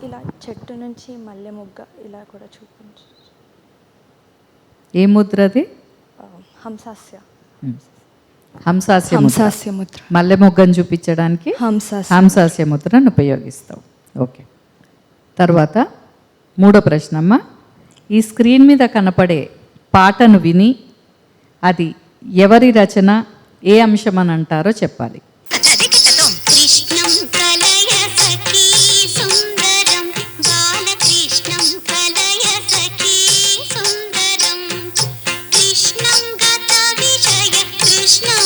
ఇలా చెట్టు నుంచి మల్లె మొగ్గ ఇలా కూడా చూపించు. ఏ ముద్ర అది? హంసాస్య. హంసాస్య ముద్ర. మల్లె మొగ్గను చూపించడానికి హంసాస్య ముద్రను ఉపయోగిస్తావు. ఓకే. తర్వాత 3వ ప్రశ్న అమ్మ. ఈ స్క్రీన్ మీద కనపడే పాటను విని అది ఎవరి రచన, ఏ అంశం అని అంటారో చెప్పాలి. కృష్ణం కలయ సఖీ సుందరం బాలకృష్ణం కలయ సఖీ సుందరం కృష్ణం గత విషయ కృష్ణం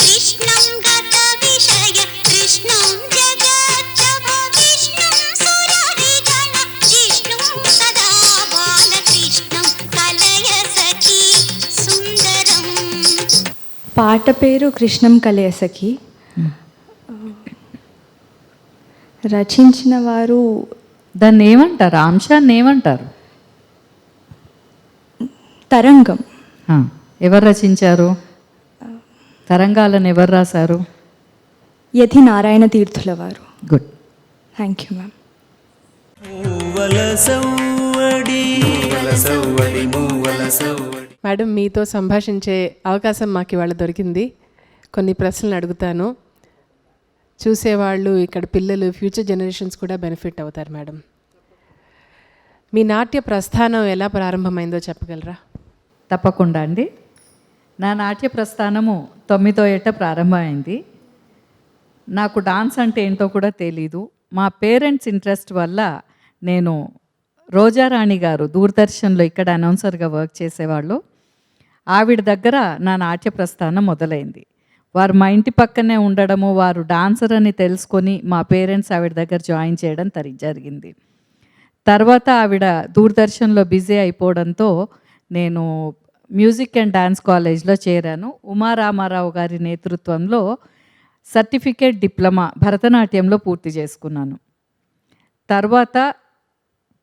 కృష్ణం గత విషయ కృష్ణం జగచ్చభ విష్ణుం సురరిగణ జిష్ణుం సదా బాలకృష్ణం కలయ సఖీ సుందరం. పాట పేరు కృష్ణం కలయసఖి. రచించిన వారు దాన్ని ఏమంటారు? ఆ అంశాన్ని ఏమంటారు? తరంగం. ఎవరు రచించారు? తరంగాలను ఎవరు రాశారు? యతి నారాయణ తీర్థుల వారు. Good. Thank you ma'am. Madam, మీతో సంభాషించే అవకాశం మాకు ఇవాళ దొరికింది. కొన్ని ప్రశ్నలు అడుగుతాను. చూసేవాళ్ళు, ఇక్కడ పిల్లలు, ఫ్యూచర్ జనరేషన్స్ కూడా బెనిఫిట్ అవుతారు. మేడం, మీ నాట్య ప్రస్థానం ఎలా ప్రారంభమైందో చెప్పగలరా? తప్పకుండా అండి. నా నాట్య ప్రస్థానము 9వ ఏట ప్రారంభమైంది. నాకు డాన్స్ అంటే ఏంటో కూడా తెలీదు. మా పేరెంట్స్ ఇంట్రెస్ట్ వల్ల నేను రోజారాణి గారు దూరదర్శన్లో ఇక్కడ అనౌన్సర్గా వర్క్ చేసేవాళ్ళు, ఆవిడ దగ్గర నా నాట్య ప్రస్థానం మొదలైంది. వారు మా ఇంటి పక్కనే ఉండడము, వారు డాన్సర్ అని తెలుసుకొని మా పేరెంట్స్ ఆవిడ దగ్గర జాయిన్ చేయడం జరిగింది. తర్వాత ఆవిడ దూరదర్శన్లో బిజీ అయిపోవడంతో నేను మ్యూజిక్ అండ్ డాన్స్ కాలేజ్లో చేరాను. ఉమారామారావు గారి నేతృత్వంలో సర్టిఫికేట్ డిప్లొమా భరతనాట్యంలో పూర్తి చేసుకున్నాను. తర్వాత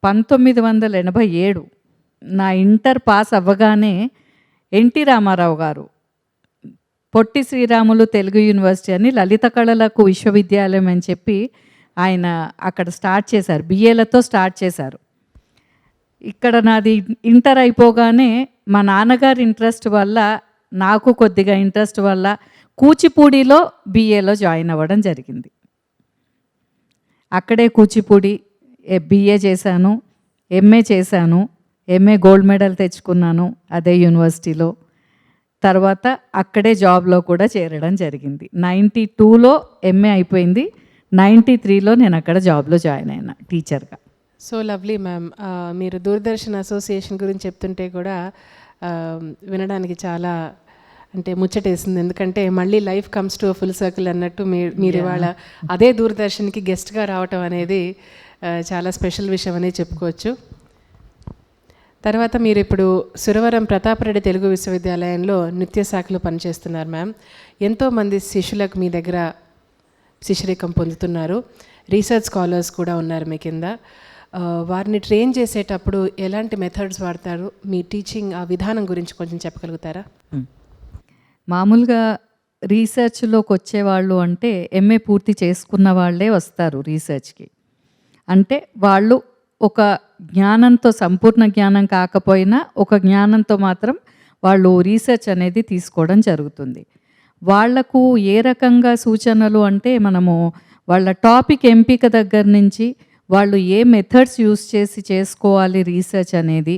1987 నా ఇంటర్ పాస్ అవ్వగానే ఎన్టీ రామారావు గారు పొట్టి శ్రీరాములు తెలుగు యూనివర్సిటీ అని లలిత కళలకు విశ్వవిద్యాలయం అని చెప్పి ఆయన అక్కడ స్టార్ట్ చేశారు. బిఏలతో స్టార్ట్ చేశారు. ఇక్కడ నాది ఇంటర్ అయిపోగానే మా నాన్నగారి ఇంట్రెస్ట్ వల్ల, నాకు కొద్దిగా ఇంట్రెస్ట్ వల్ల కూచిపూడిలో బిఏలో జాయిన్ అవ్వడం జరిగింది. అక్కడే కూచిపూడి బిఏ చేశాను, ఎంఏ చేశాను. ఎంఏ గోల్డ్ మెడల్ తెచ్చుకున్నాను అదే యూనివర్సిటీలో. తర్వాత అక్కడే జాబ్లో కూడా చేరడం జరిగింది. 92లో ఎంఏ అయిపోయింది. 93లో నేను అక్కడ జాబ్లో జాయిన్ అయినా టీచర్గా. So lovely ma'am. మీరు దూరదర్శన్ అసోసియేషన్ గురించి చెప్తుంటే కూడా వినడానికి చాలా అంటే ముచ్చటేసింది. ఎందుకంటే మళ్ళీ life comes to full circle అన్నట్టు మీరు ఇవాళ అదే దూరదర్శన్కి గెస్ట్గా రావటం అనేది చాలా స్పెషల్ విషయం అని చెప్పుకోవచ్చు. తర్వాత మీరు ఇప్పుడు సురవరం ప్రతాపరెడ్డి తెలుగు విశ్వవిద్యాలయంలో నృత్య శాఖలో పనిచేస్తున్నారు మ్యామ్. ఎంతోమంది శిష్యులకు మీ దగ్గర శిష్యరికం పొందుతున్నారు. రీసెర్చ్ స్కాలర్స్ కూడా ఉన్నారు మీ కింద. వారిని ట్రైన్ చేసేటప్పుడు ఎలాంటి మెథడ్స్ వాడతారు? మీ టీచింగ్ ఆ విధానం గురించి కొంచెం చెప్పగలుగుతారా? మామూలుగా రీసెర్చ్లోకి వచ్చేవాళ్ళు అంటే ఎంఏ పూర్తి చేసుకున్న వాళ్ళే వస్తారు రీసెర్చ్కి. అంటే వాళ్ళు ఒక జ్ఞానంతో, సంపూర్ణ జ్ఞానం కాకపోయినా ఒక జ్ఞానంతో మాత్రం వాళ్ళు రీసెర్చ్ అనేది తీసుకోవడం జరుగుతుంది. వాళ్లకు ఏ రకంగా సూచనలు అంటే మనము వాళ్ళ టాపిక్ ఎంపిక దగ్గర నుంచి వాళ్ళు ఏ మెథడ్స్ యూస్ చేసి చేసుకోవాలి రీసెర్చ్ అనేది,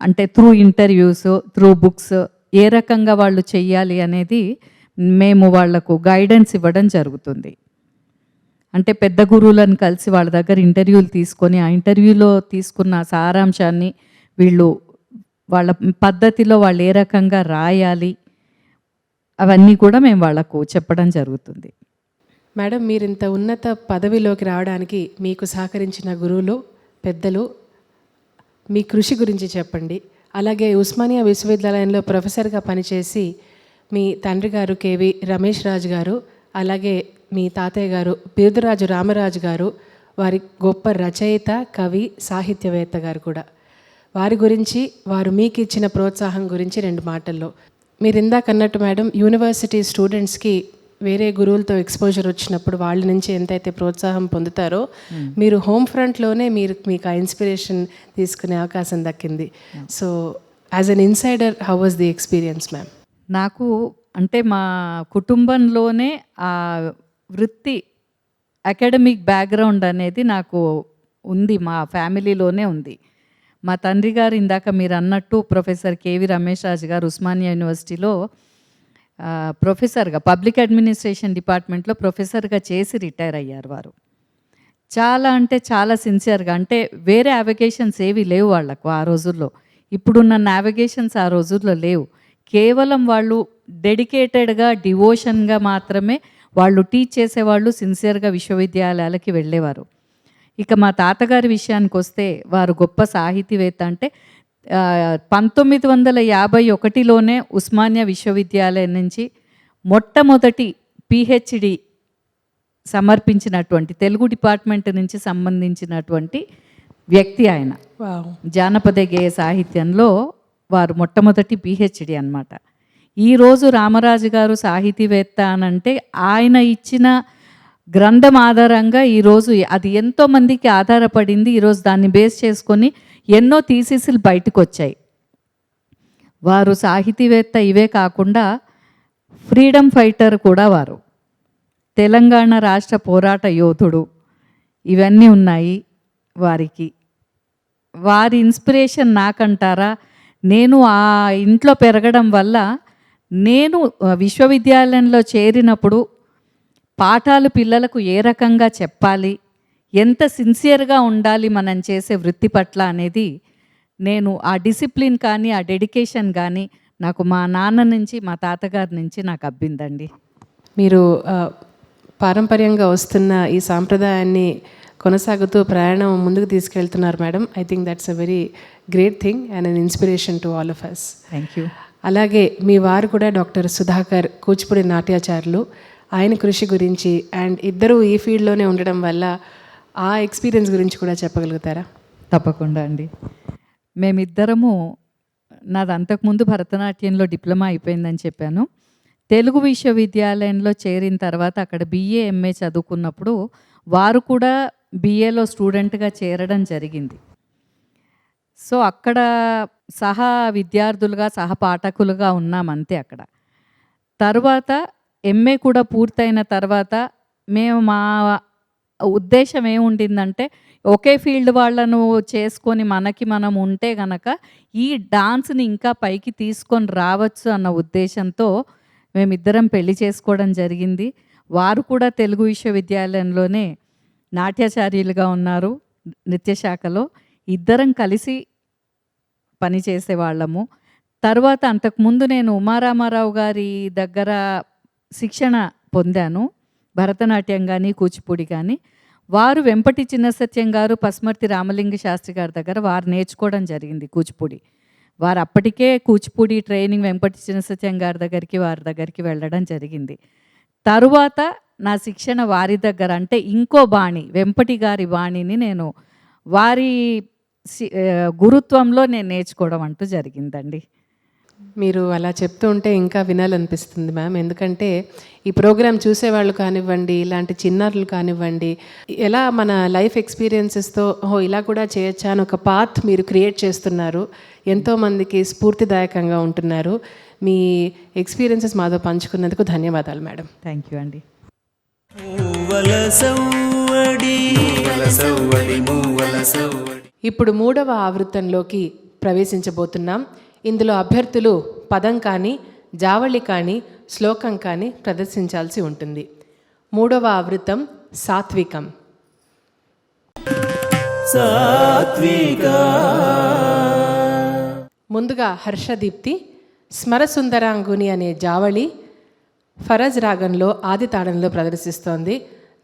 అంటే త్రూ ఇంటర్వ్యూస్, త్రూ బుక్స్ ఏ రకంగా వాళ్ళు చెయ్యాలి అనేది మేము వాళ్లకు గైడెన్స్ ఇవ్వడం జరుగుతుంది. అంటే పెద్ద గురువులను కలిసి వాళ్ళ దగ్గర ఇంటర్వ్యూలు తీసుకొని ఆ ఇంటర్వ్యూలో తీసుకున్న సారాంశాన్ని వీళ్ళు వాళ్ళ పద్ధతిలో వాళ్ళు ఏ రకంగా రాయాలి అవన్నీ కూడా మేము వాళ్ళకు చెప్పడం జరుగుతుంది. మేడం, మీరు ఇంత ఉన్నత పదవిలోకి రావడానికి మీకు సహకరించిన గురువులు, పెద్దలు, మీ కృషి గురించి చెప్పండి. అలాగే ఉస్మానియా విశ్వవిద్యాలయంలో ప్రొఫెసర్గా పనిచేసి మీ తండ్రి గారు కేవి రమేష్ రాజు గారు, అలాగే మీ తాతయ్య గారు బిరుదురాజు రామరాజు గారు, వారి గొప్ప రచయిత, కవి, సాహిత్యవేత్త గారు కూడా. వారి గురించి, వారు మీకు ఇచ్చిన ప్రోత్సాహం గురించి 2 మాటల్లో. మీరు ఇందాక అన్నట్టు మేడం, యూనివర్సిటీ స్టూడెంట్స్కి వేరే గురువులతో ఎక్స్పోజర్ వచ్చినప్పుడు వాళ్ళ నుంచి ఎంతైతే ప్రోత్సాహం పొందుతారో మీరు హోమ్ ఫ్రంట్లోనే మీకు ఆ ఇన్స్పిరేషన్ తీసుకునే అవకాశం దక్కింది. So as an insider, how was the experience ma'am? నాకు అంటే మా కుటుంబంలోనే ఆ వృత్తి, అకాడమిక్ బ్యాక్గ్రౌండ్ అనేది నాకు ఉంది, మా ఫ్యామిలీలోనే ఉంది. మా తండ్రి గారు ఇందాక మీరు అన్నట్టు ప్రొఫెసర్ కేవి రమేష్ రాజు గారు ఉస్మానియా యూనివర్సిటీలో ప్రొఫెసర్గా, పబ్లిక్ అడ్మినిస్ట్రేషన్ డిపార్ట్మెంట్లో ప్రొఫెసర్గా చేసి రిటైర్ అయ్యారు వారు. చాలా అంటే చాలా సిన్సియర్గా, అంటే వేరే నావిగేషన్స్ ఏవి లేవు వాళ్ళకు ఆ రోజుల్లో. ఇప్పుడున్న నావిగేషన్స్ ఆ రోజుల్లో లేవు. కేవలం వాళ్ళు డెడికేటెడ్గా, డివోషన్గా మాత్రమే వాళ్ళు టీచ్ చేసేవాళ్ళు, సిన్సియర్గా విశ్వవిద్యాలయాలకి వెళ్ళేవారు. ఇక మా తాతగారి విషయానికి వస్తే వారు గొప్ప సాహితీవేత్త. అంటే 1951లోనే ఉస్మానియా విశ్వవిద్యాలయం నుంచి మొట్టమొదటి పిహెచ్డి సమర్పించినటువంటి, తెలుగు డిపార్ట్మెంట్ నుంచి సంబంధించినటువంటి వ్యక్తి ఆయన. జానపద గేయ సాహిత్యంలో వారు మొట్టమొదటి పిహెచ్డి అన్నమాట. ఈరోజు రామరాజు గారు సాహితీవేత్త అనంటే ఆయన ఇచ్చిన గ్రంథం ఆధారంగా ఈరోజు అది ఎంతోమందికి ఆధారపడింది. ఈరోజు దాన్ని బేస్ చేసుకొని ఎన్నో థీసిస్లు బయటకు వచ్చాయి. వారు సాహితీవేత్త, ఇవే కాకుండా ఫ్రీడమ్ ఫైటర్ కూడా వారు. తెలంగాణ రాష్ట్ర పోరాట యోధుడు, ఇవన్నీ ఉన్నాయి వారికి. వారి ఇన్స్పిరేషన్ నాకంటారా, నేను ఆ ఇంట్లో పెరగడం వల్ల నేను విశ్వవిద్యాలయంలో చేరినప్పుడు పాఠాలు పిల్లలకు ఏ రకంగా చెప్పాలి, ఎంత సిన్సియర్గా ఉండాలి మనం చేసే వృత్తి పట్ల అనేది నేను ఆ డిసిప్లిన్ కానీ ఆ డెడికేషన్ కానీ నాకు మా నాన్న నుంచి, మా తాతగారి నుంచి నాకు అబ్బిందండి. మీరు పారంపర్యంగా వస్తున్న ఈ సాంప్రదాయాన్ని కొనసాగుతూ ప్రయాణం ముందుకు తీసుకెళ్తున్నారు madam. I think that's a very great thing and an inspiration to all of us. Thank you. అలాగే మీ వారు కూడా డాక్టర్ సుధాకర్, కూచిపూడి నాట్యాచారులు. ఆయన కృషి గురించి అండ్ ఇద్దరు ఈ ఫీల్డ్లోనే ఉండడం వల్ల ఆ ఎక్స్పీరియన్స్ గురించి కూడా చెప్పగలుగుతారా? తప్పకుండా అండి. మేమిద్దరము, నాది అంతకుముందు భరతనాట్యంలో డిప్లొమా అయిపోయిందని చెప్పాను. తెలుగు విశ్వవిద్యాలయంలో చేరిన తర్వాత అక్కడ BA MA చదువుకున్నప్పుడు వారు కూడా BAలో స్టూడెంట్గా చేరడం జరిగింది. సో అక్కడ సహా విద్యార్థులుగా, సహపాఠకులుగా ఉన్నామంతే అక్కడ. తర్వాత MA కూడా పూర్తయిన తర్వాత మేము, మా ఉద్దేశం ఏముండిందంటే ఒకే ఫీల్డ్ వాళ్ళను చేసుకొని మనకి మనం ఉంటే గనక ఈ డాన్స్ని ఇంకా పైకి తీసుకొని రావచ్చు అన్న ఉద్దేశంతో మేమిద్దరం పెళ్లి చేసుకోవడం జరిగింది. వారు కూడా తెలుగు విశ్వవిద్యాలయంలోనే నాట్యాచార్యులుగా ఉన్నారు, నృత్యశాఖలో. ఇద్దరం కలిసి పనిచేసేవాళ్ళము. తర్వాత అంతకుముందు నేను ఉమారామారావు గారి దగ్గర శిక్షణ పొందాను, భరతనాట్యం కానీ కూచిపూడి కానీ. వారు వెంపటి చిన్న సత్యం గారు, పస్మర్తి రామలింగ శాస్త్రి గారి దగ్గర వారు నేర్చుకోవడం జరిగింది కూచిపూడి. వారు అప్పటికే కూచిపూడి ట్రైనింగ్ వెంపటి చిన్న సత్యం గారి దగ్గరికి, వారి దగ్గరికి వెళ్ళడం జరిగింది. తరువాత నా శిక్షణ వారి దగ్గర, అంటే ఇంకో బాణి వెంపటి గారి బాణిని నేను వారి గురుత్వంలో నేను నేర్చుకోవడం అంటూ జరిగిందండి. మీరు అలా చెప్తూ ఉంటే ఇంకా వినాలనిపిస్తుంది మ్యామ్. ఎందుకంటే ఈ ప్రోగ్రామ్ చూసేవాళ్ళు కానివ్వండి, ఇలాంటి చిన్నారులు కానివ్వండి, ఎలా మన లైఫ్ ఎక్స్పీరియన్సెస్తో ఇలా కూడా చేయొచ్చా అని ఒక పాత్ మీరు క్రియేట్ చేస్తున్నారు. ఎంతోమందికి స్ఫూర్తిదాయకంగా ఉంటున్నారు. మీ ఎక్స్పీరియన్సెస్ మాతో పంచుకున్నందుకు ధన్యవాదాలు మేడం. థ్యాంక్ యూ అండి. ఇప్పుడు 3వ ఆవృత్తంలోకి ప్రవేశించబోతున్నాం. ఇందులో అభ్యర్థులు పదం కానీ, జావళి కానీ, శ్లోకం కానీ ప్రదర్శించాల్సి ఉంటుంది. 3వ ఆవృత్తం సాత్వికం. ముందుగా హర్షదీప్తి స్మరసుందరాంగుని అనే జావళి ఫరజ్ రాగంలో ఆది తాళంలో ప్రదర్శిస్తోంది.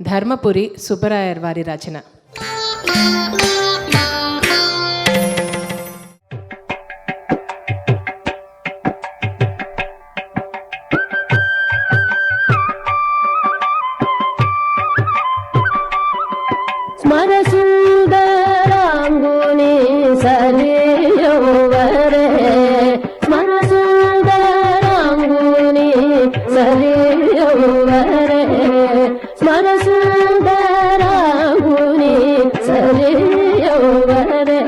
ధర్మపురి సుబ్బరాయర్ వారి రచన. స్మరసుందరాంగుని సరియవరే, స్మరసుందరాంగుని సరియవరే, స్మరసుందరాంగుని సరియవరే,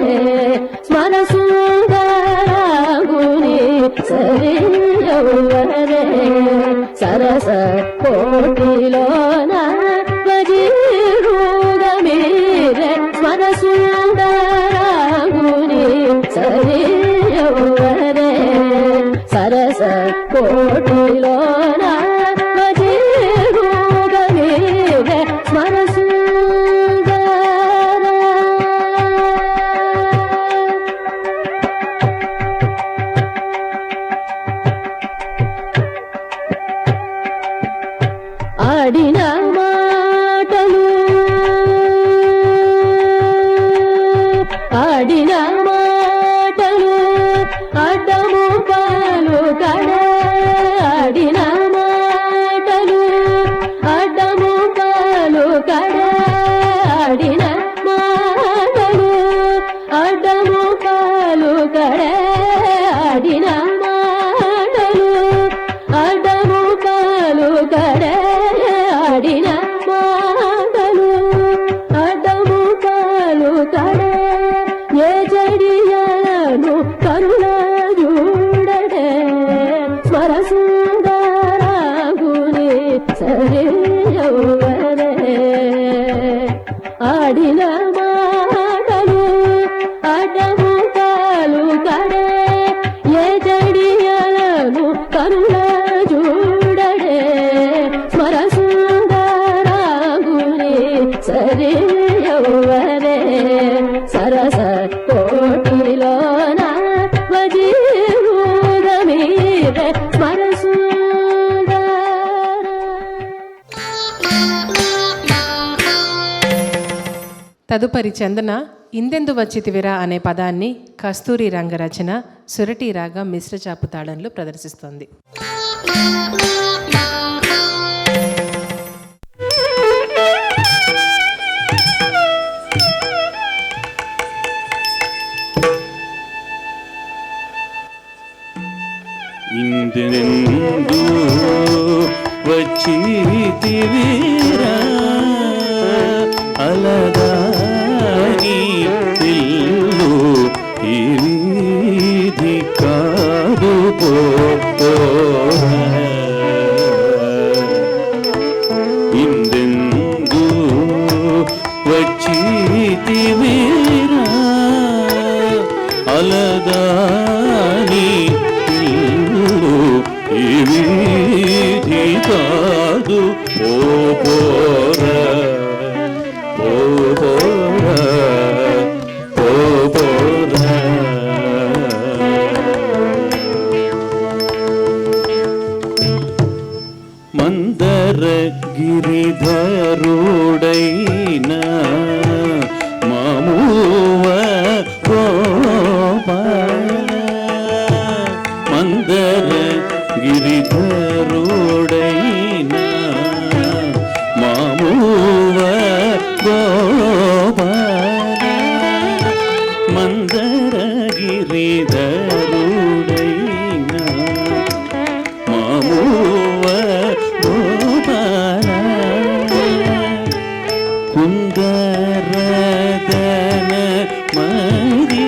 స్మరసుందరాంగుని సరియవరే, సరస కోటిలోన స్మరసుందరాంగుని సరియవరే, సరస కోటిలోన వజీరుగమీరే స్మరసుందర. ఆడిన మాటలు ఆడిన మాటలు అడ్డము పాలు కడే, ఆడిన మాటలు అడ్డము పాలు కడే, ఆడిన మాటలు అడ్డము పాలు కడే, ఆడిన మాటలు అడ్డము పాలు కడే, ఆడిన మాటలు అడ్డము పాలు కడే, ఏ చెడియను కరుణ చూడడే, స్మరసుందరాంగుని సరియవరే, ఆడిన మాటలు అడ్డము పాలు కడే, ఏ చెడియను కరుణ చూడడే, స్మరసుందరాంగుని సరియవరే, సరస కోటిలోన వజీరుగమీరే స్మరసుందర. తదుపరి చందన ఇందెందు వచ్చితివిరా అనే పదాన్ని కస్తూరి రంగ రచన సురటి రాగం మిశ్ర చాపు తాళంలో ప్రదర్శిస్తోంది. ఇందెందు వచ్చితివిరా అలదాని ఇల్లు ఈ వీధి కాదు ఇందెందు వచ్చితివిరా అలదాని ఈ వీధి కాదు ఓ పోరా, ఓ పోరా, ఓ పోరా. మందర గిరిధరుడైన మామూవ గోపాల, మందర గిరిధరుడైన మందరగిరిధరుడైన మామూవ గోపాల కుందరదన మరి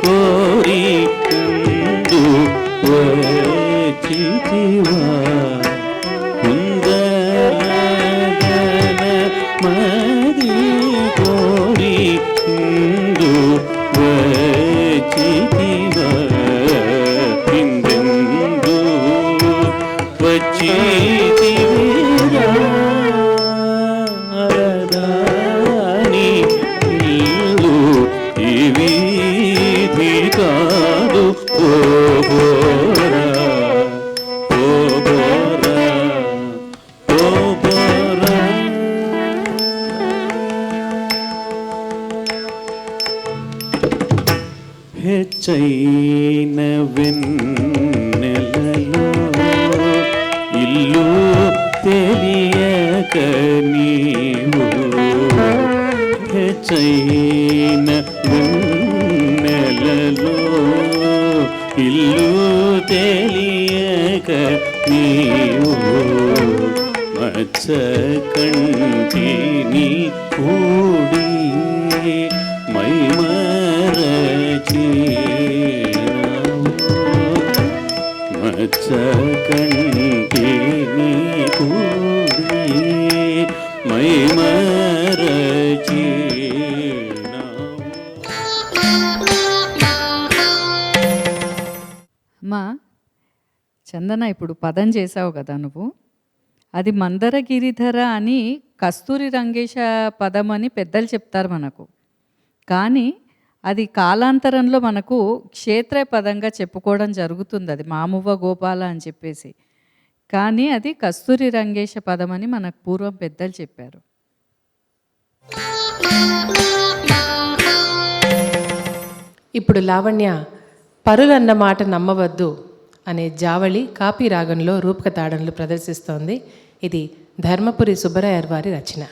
కోరి కందు వచ్చితివా కుందరదన మరి కోరి కందు వచ్చితివా ఇందెందు వచ్చితివిరా అరదాని నీళ్ళు ఇవి కాదు ఓ బోరా ఓ బోరా ఓ బోరా హెచ్చైన వెన్నెలలో ఇల్లు తెలియక నీవు హెచ్చైన వెన్నెలలో ఇల్లు తెలియక నీవు మచ్చ కంటిని కూడి మైమరచినావు మచ్చ కంటిని కూడి మైమరచినావు. అమ్మా చందన, ఇప్పుడు పదం చేసావు కదా నువ్వు, అది మందరగిరిధర అని కస్తూరి రంగేశ పదం అని పెద్దలు చెప్తారు మనకు. కానీ అది కాలాంతరంలో మనకు క్షేత్ర పదంగా చెప్పుకోవడం జరుగుతుంది, అది మామువ్వ గోపాల అని చెప్పేసి. కానీ అది కస్తూరి రంగేశ పదం అని మనకు పూర్వం పెద్దలు చెప్పారు. ఇప్పుడు లావణ్య పరులన్న మాట నమ్మవద్దు అనే జావళి కాపీ రాగంలో రూపక తాళంలో ప్రదర్శిస్తోంది. ఇది ధర్మపురి సుబ్బరాయర్ వారి రచన.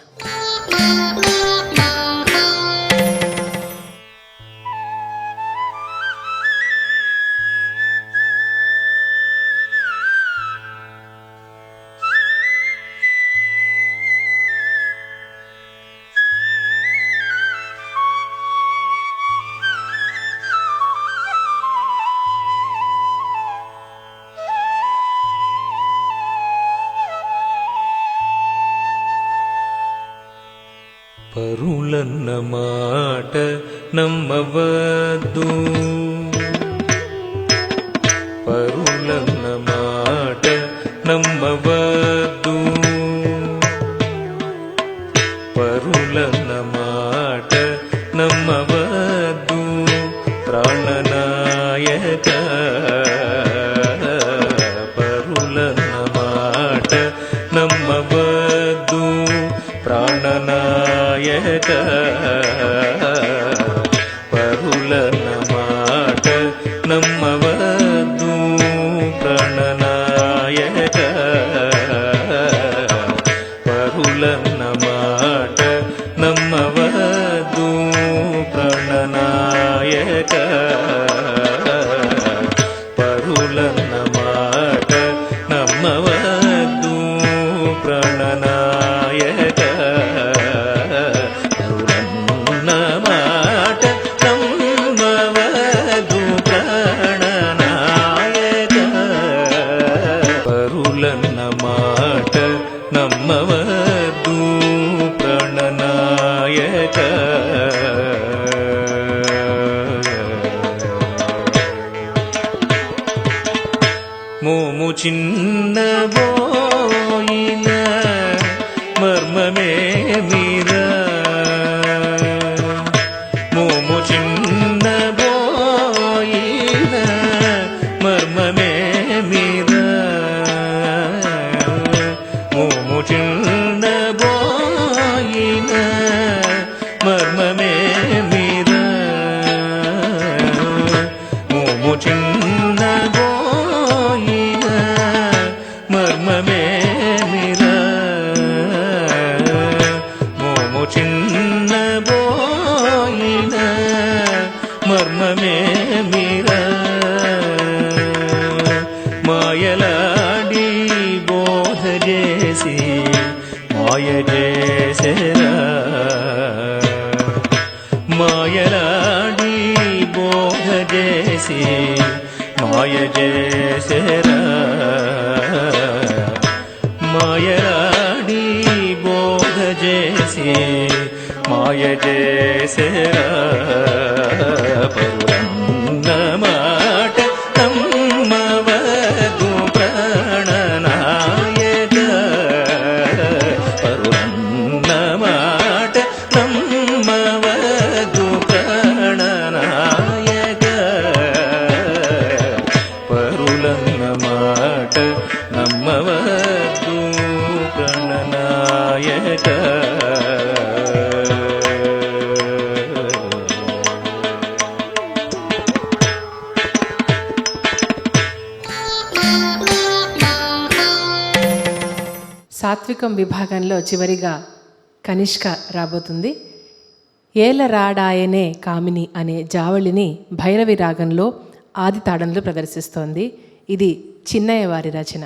పరులన్న మాట నమ్మవద్దు, పరులన్న మాట నమ్మవద్దు, పరులన్న మాట నమ్మవద్దు ప్రాణనాయక, పరులన్న మాట నమ్మవద్దు ప్రాణనాయక, పరులన్న మాట నమ్మవద్దు ప్రాణనాయక, పరులన్న మాట నమ్మవద్దు ప్రాణనాయక, పరులన్న మాట నమ్మవద్దు ప్రాణనాయక, పరులన్న మాట నమ్మవద్దు ప్రాణనాయక, పరులన్న మాట నమ్మవద్దు ప్రాణనాయక. మోము చిన్నబోయిన మర్మమే మీరా, మోము చిన్నబోయిన మర్మమే మీరా, మోము చిన్నబోయిన మర్మమే మీరా, మోము చిన్నబోయిన చేసి మాయ చేసేరా మాయలాడి బోధ చేసి మాయ చేసేరా పరురన్న మాట నమ్మవద్దు ప్రాణనాయక పరురన్న మాట నమ్మవద్దు ప్రాణనాయక పరులన్న మాట నమ్మవద్దు ప్రాణనాయక సాత్వికం విభాగంలో చివరిగా కనిష్క రాబోతుంది. ఏల రాడాయనే కామిని అనే జావళిని భైరవి రాగంలో ఆది తాళంలో ప్రదర్శిస్తోంది. ఇది చిన్నయ్య వారి రచన.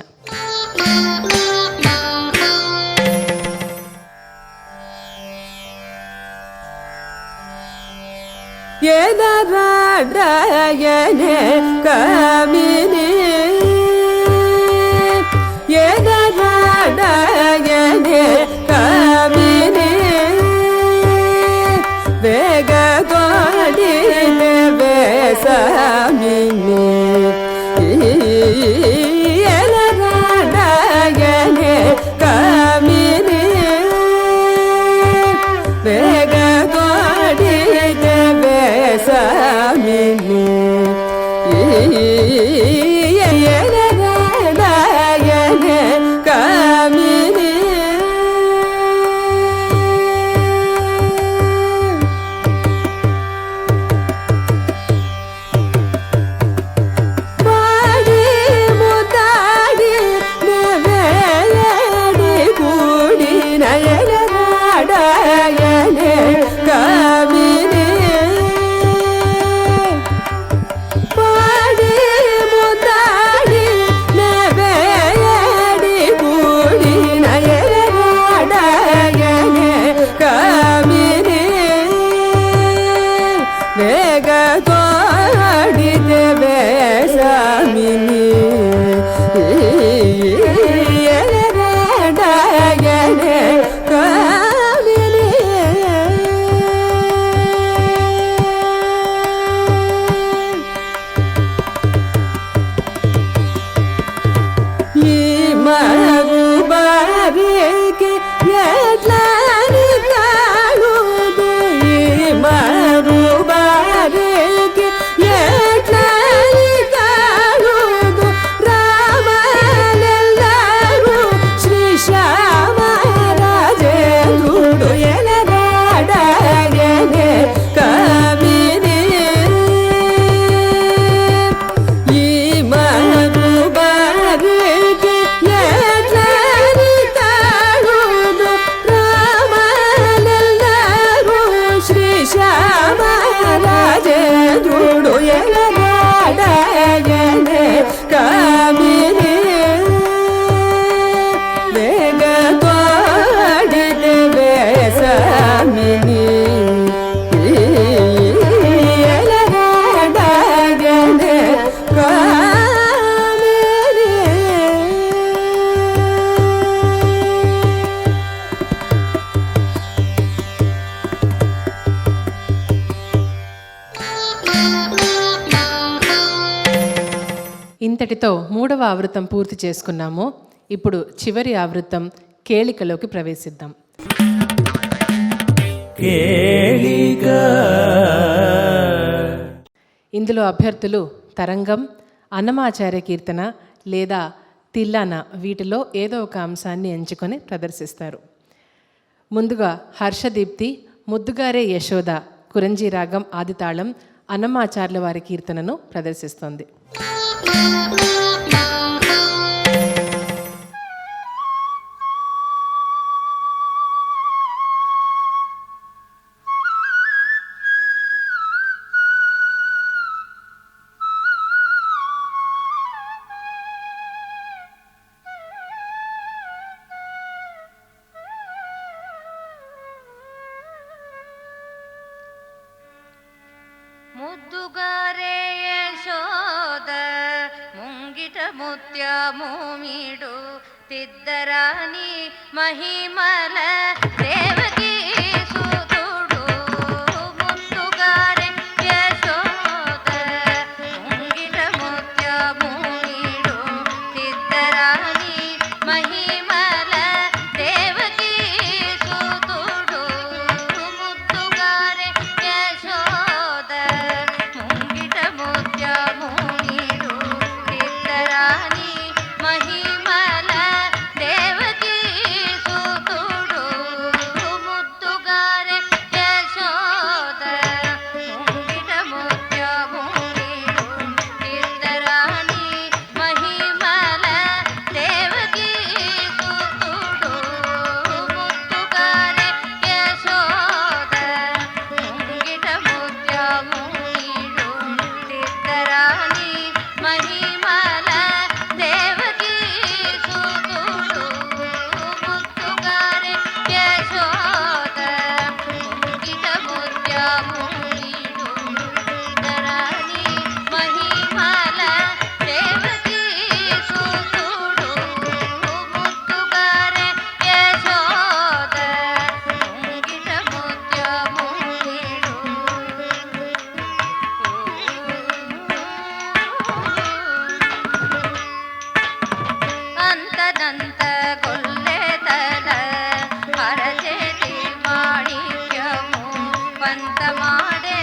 ఎదరాడయనే కామిని ఎదరాడయనే కామిని వేగతోడి వేసమిని ఎదరాడయనే కామిని వేగతోడి వేసమిని ఎదరాడయనే కామిని పాడి ముదాడి నెవేడి కూడిన ఎదరాడయనే కామిని పాడి ముదాడి నెవేడి కూడిన ఎదరాడయనే కామిని వేగతోడి వేసమిని ఎదరాడయనే కామిని ఈ మరుబారికి ఎట్లని తాళుదు ఈ మరుబారికి ఎట్లని తాళుదు రామలెల్లరు శ్రీ శ్యామరాజేంద్రుడు ఎలరాడయనే కామిని ఈ మరుబారికి ఎట్లని తాళుదు రామలెల్లరు శ్రీ శ్యామరాజేంద్రుడు ఎలరాడయనే కామిని వేగతోడి వేసమిని ఎలరాడయనే కామిని. ఇంతటితో 3వ ఆవృత్తం పూర్తి చేసుకున్నాము. ఇప్పుడు చివరి ఆవృత్తం కేళికలోకి ప్రవేశిద్దాం. కేళిక ఇందులో అభ్యర్థులు తరంగం, అన్నమాచార్య కీర్తన లేదా తిల్లాన వీటిలో ఏదో ఒక అంశాన్ని ఎంచుకొని ప్రదర్శిస్తారు. ముందుగా హర్షదీప్తి ముద్దుగారే యశోద కురంజీ రాగం ఆదితాళం అన్నమాచార్యుల వారి కీర్తనను ప్రదర్శిస్తోంది. ముద్దుగారే యశోద ముంగిట ముత్యమూమిడు తిద్దరాని మహిమల దేవకీ సుతుడు ముందుగారే యశోద ముంగిట ముత్యమూమిడు తిద్దరాని మహిమల దేవకీ సుతుడు ముద్దుగారే యశోద ముంగిట ముత్యమూమిడు తిద్దరాని మహిమల దేవకీ సుతుడు ముద్దుగారే యశోద ముంగిట ముత్యమూమిడు తిద్దరాని మహిమల దేవకీ సుతుడు ముద్దుగారే యశోద ముంగిట ముత్యమూమిడు తిద్దరాని మహిమల దేవకీ సుతుడు ముద్దుగారే యశోద ముంగిట ముత్యమూమిడు తిద్దరాని మహిమల దేవకీ సుతుడు ముద్దుగారే యశోద ముంగిట ముత్యమూమిడు అంతదంత కొల్లెతల అరచేతి మాణిక్యము పంతమాడే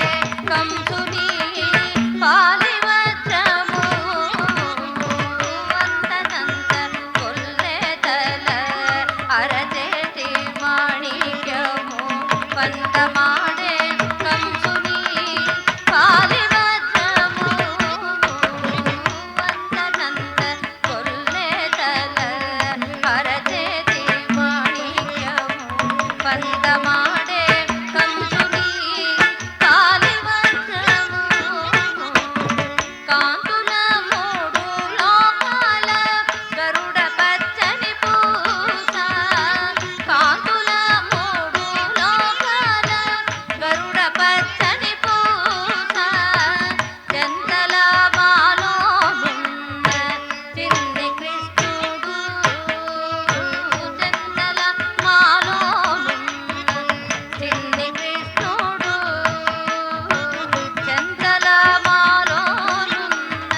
కంసుని పాలివజ్రము అంతదంత కొల్లెతల అరచేతి మాణిక్యము పంతమాడే కంసుని పాలివజ్రము అంతదంత కొల్లెతల అరచేతి మాణిక్యము పంతమాడే కంసుని పాలివజ్రము కాంతుల మూడు లోకాల గరుడ పచ్చని పూస కాంతుల మూడు లోకాల గరుడ పచ్చని పూస చెంతల మాలోనున్న చిన్ని కృష్ణుడు చెంతల మాలోనున్న చిన్ని కృష్ణుడు చెంతల మాలోనున్న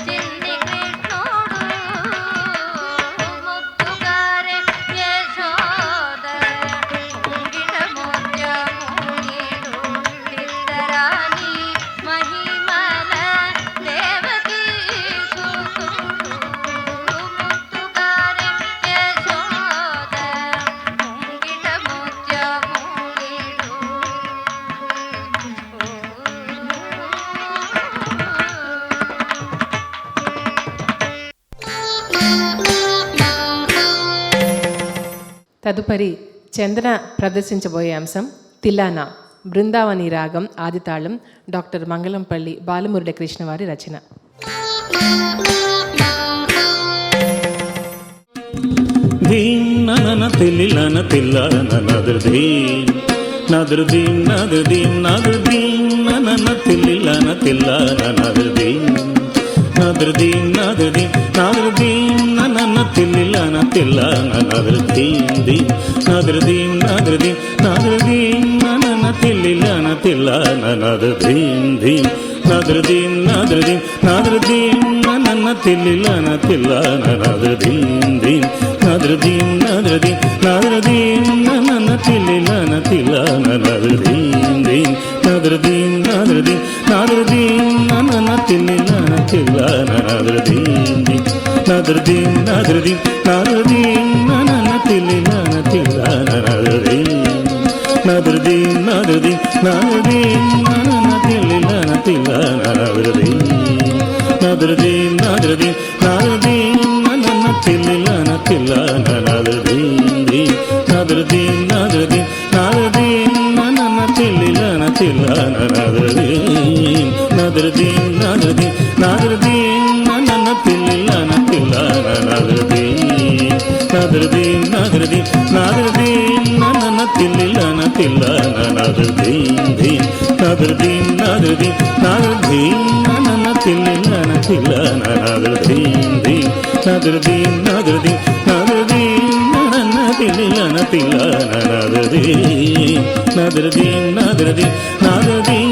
చిన్ని కృష్ణుడు ముద్దుగారే యశోద ముంగిట ముత్యమూమిడు తిద్దరాని మహిమల దేవకీ సుతుడు ముద్దుగారే యశోద ముంగిట ముత్యమూమిడు తదుపరి చందన ప్రదర్శించబోయే అంశం తిల్లానా బృందావని రాగం ఆదితాళం డాక్టర్ మంగళంపల్లి బాలమురళి కృష్ణ వారి రచన. ధీం ననన తిల్లిలన తిల్లన నదృదీం నదృదీం నదృదీం నదృదీం ననన తిల్లిలన తిల్లన నదృదీం నదృదీం నదృదీం నదృదీం ననన తిల్లిలన తిల్లన నదృదీం దీం నదృదీం నదృదీం నదృదీం ననన తిల్లిలన తిల్లన నదృదీం దీం నదృదీం నదృదీం నదృదీం ననన తిల్లిలన తిల్లన నదృదీం దీం నదృదీం నదృదీం నదృదీం ననన తిల్లిలన తిల్లన నదృదీం దీం నదృదీం నదృదీం నదృదీం ననన తిల్లిలన తిల్లన నదృదీం దీం నదృదీం నదృదీం నదృదీం ననన తిల్లిలన తిల్లన నదృదీం నదృదీం నదృదీం నదృదీం ననన తిల్లిలన తిల్లన నదృదీం నదృదీం నదృదీం నదృదీం ననన తిల్లిలన తిల్లన నదృదీం నదృదీం నదృదీం నదృదీం ననన తిల్లిలన తిల్లన నదృదీం నదృదీం నదృదీం నదృదీం ననన తిల్లిలన తిల్లన నదృదీం నదృదీం నదృదీం నదృదీం ననన తిల్లిలన తిల్లన నదృదీం నదృదీం నదృదీం నదృదీం ననన తిల్లిలన తిల్లన నాదృదీం ధీం నాదృదీం నాదృదీం నాదృదీం నన్న తిల్లిలన తిల్లన నాదృదీం నాదృదీం నాదృదీం నాదృదీం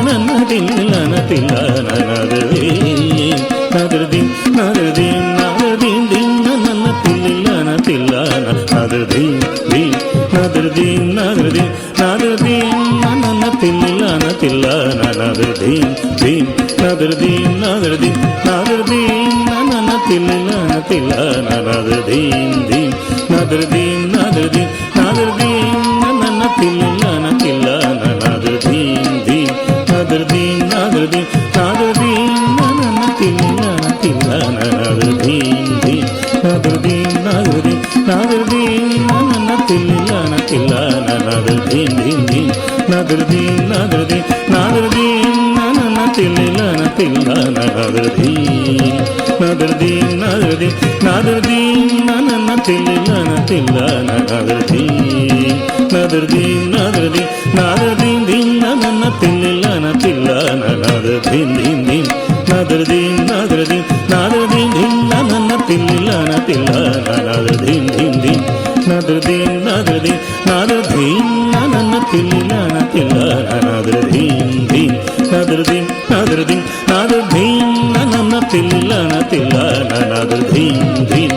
నన్న తిల్లిలన తిల్లన నాదృదీం నాదృదీం నాదృదీం నాదృదీం ధీం నన్న తిల్లిలన తిల్లన నాదృదీం ధీం నాదృదీం నాదృదీం నాదృదీం నన్న తిల్లిలన తిల్లన నాదృదీం ధీం నాదృదీం నాదృదీం నాదృదీం నన్న తిల్లిలన తిల్లన నాదృదీం ధీం నాదృదీం నాదృదీం నాదృదీం నన్న తిల్లిలన తిల్లన నాదృదీం ధీం నాదృదీం నాదృదీం నాదృదీం నన్న తిల్లిలన తిల్లన నాదృదీం ధీం నాదృదీం నాదృదీం నాదృదీం నన్న తిల్లిలన తిల్లన నాదృదీం ధీం ధీం నాదృదీం నాదృదీం నాదృదీం నన్న తిల్లిలన తిల్లన నాదృదీం నాదృదీం నాదృదీం నాదృదీం నన్న తిల్లిలన తిల్లన నాదృదీం నాదృదీం నాదృదీం నాదృదీం ధీం నన్న తిల్లిలన తిల్లన నాదృదీం ధీం ధీం నాదృదీం నాదృదీం నాదృదీం ధీం నన్న తిల్లిలన తిల్లన నాదృదీం ధీం ధీం నాదృదీం నాదృదీం నాదృదీం నన్న తిల్లిలన తిల్లన నాదృదీం ధీం నాదృదీం నాదృదీం నాదృదీం నన్న తిల్లిలన తిల్లన నాదృదీం ధీం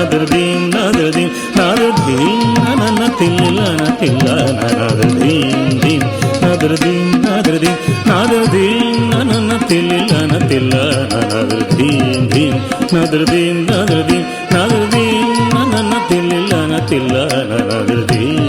నాదృదీం నాదృదీం నాదృదీం నన్న తిల్లిలన తిల్లన నాదృదీం ధీం నాదృదీం నాదృదీం నాదృదీం నన్న తిల్లిలన తిల్లన నాదృదీం ధీం నాదృదీం నాదృదీం నాదృదీం నన్న తిల్లిలన తిల్లన నాదృదీం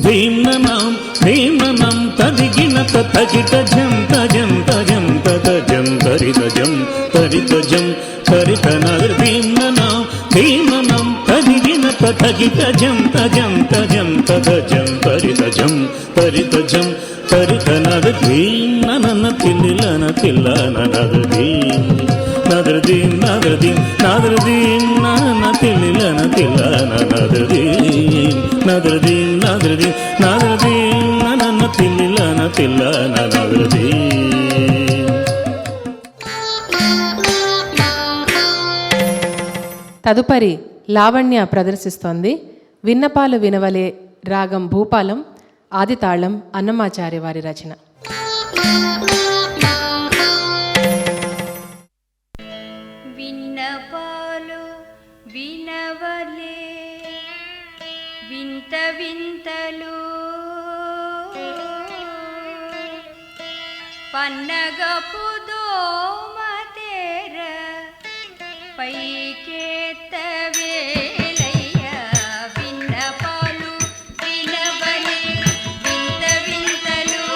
భీమనం భీమనం తదిగినత తగిట జం తజం తజం తజం తరితజం తరితజం తరితనగ భీమనం భీమనం తదిగినత తగిట జం తజం తజం తజం తరితజం తరితజం తరితనగ భీమనన తిల్లిలన తిల్లన నగదీం నాదృదీం నాదృదీం నాదృదీం నన్న తిల్లిలన తిల్లన నాదృదీం నాదృదీం నాదృదీం నాదృదీం నన్న తిల్లిలన తిల్లన నాదృదీం. తదుపరి లావణ్య ప్రదర్శిస్తోంది. విన్నపాలు వినవలే రాగం భూపాలం, ఆదితాళం అన్నమాచార్య వారి రచన. విన్నపాలు వినవలే వింత వింతలు పన్నగపు దోమతేర పైకెత్తవేలయ్య విన్నపాలు వినవలే వింత వింతలు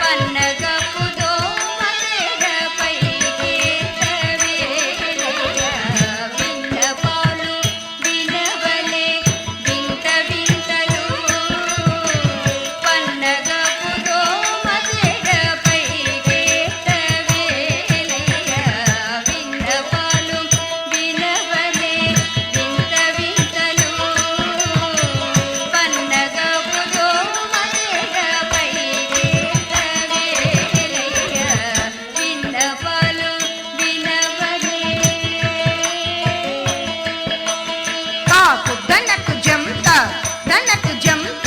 పన్నగపు దోమతేర పైకెత్తవేలయ్య విన్నపాలు వినవలే వింత వింతలు పన్నగపు దోమతేర పైకెత్తవేలయ్య విన్నపాలు వినవలే వింత వింతలు పన్నగపు దోమతేర పైకెత్తవేలయ్య విన్నపాలు వినవలే. కాకు దనకు జంత దనకు జంత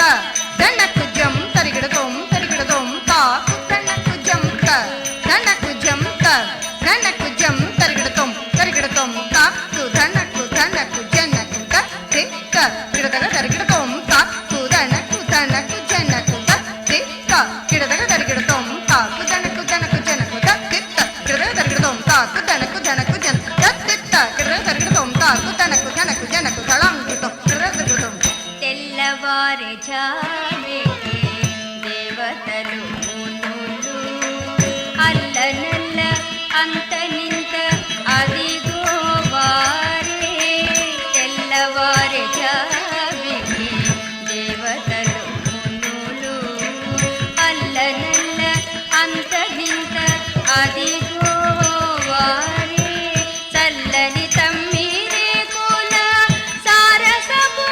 దనకు జం తరిగిడతోం తరిగిడతోం కాకు దనకు జంత దనకు జంత దనకు జం తరిగిడతోం తరిగిడతోం కాకు దనకు దనకు జనకు తిక్క కిడదగ తరిగిడతోం కాకు దనకు దనకు జనకు తిక్క కిడదగ తరిగిడతోం కాకు దనకు దనకు జనకు తిక్క కిడదగ తరిగిడతోం కాకు దనకు దనకు జన తిక్క కిడదగ తరిగిడతోం కాకు దనకు దనకు జనకు తళంకితం కిడదగ తరిగిడతోం. తెల్లవారే జావేకి దేవతలు మునులు అల్లనల్ల అంత నింత అదిగో వారే తెల్లవారే జావేకి దేవతలు మునులు అల్లనల్ల అంత నింత అదిగో వారే చల్లని తమ్మిరే కోల సారసపు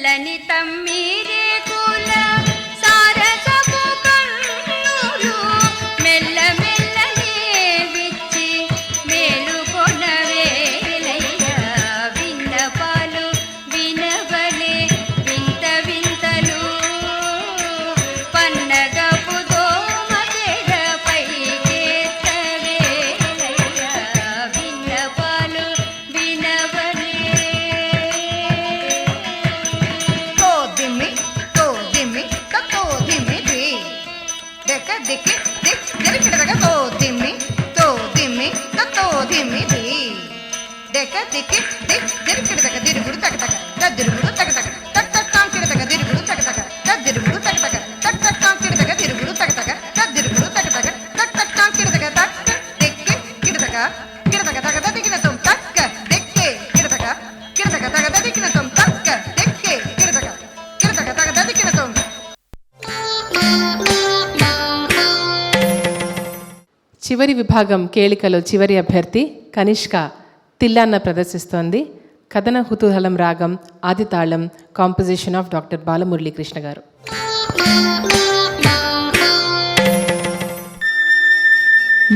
తెల్లని తమ్మిరేకుల సారసపు కన్నులు మెల్ల మెల్లనే విచ్చి మేలుకొనవేలయ్య విన్నపాలు వినవలే వింత వింతలు పన్నగపు దోమ తెరపైకెత్తవేలయ్య విన్నపాలు వినవలే దిమ్మి తో దిమ్మి తో దిమ్మి ది డెక్క దిక్కి దిక్ దిరికిడదగ తో దిమ్మి తో దిమ్మి తో దిమ్మి ది డెక్క దిక్కి దిక్ దిరికిడదగ దిరుగుడు తగ తగ దదిరుగుడు తగ తగ తక్ తక్ కాంకిడదగ దిరుగుడు తగ తగ దదిరుగుడు తగ తగ తక్ తక్ కాంకిడదగ దిరుగుడు తగ తగ దదిరుగుడు తగ తగ తక్ తక్ కాంకిడదగ తక్ దిక్కి కిడదగ కిడదగ తగ దదికిన తుం తక్క దిక్కి కిడదగ కిడదగ తగ దదికిన తుం తక్క దిక్కి కిడదగ కిడదగ తగ దదికిన తుం. చివరి విభాగం కేళికలో చివరి అభ్యర్థి కనిష్క తిల్లాన్న ప్రదర్శిస్తోంది. కథన కుతూహలం రాగం ఆదితాళం కాంపోజిషన్ ఆఫ్ డాక్టర్ బాలమురళీకృష్ణ గారు.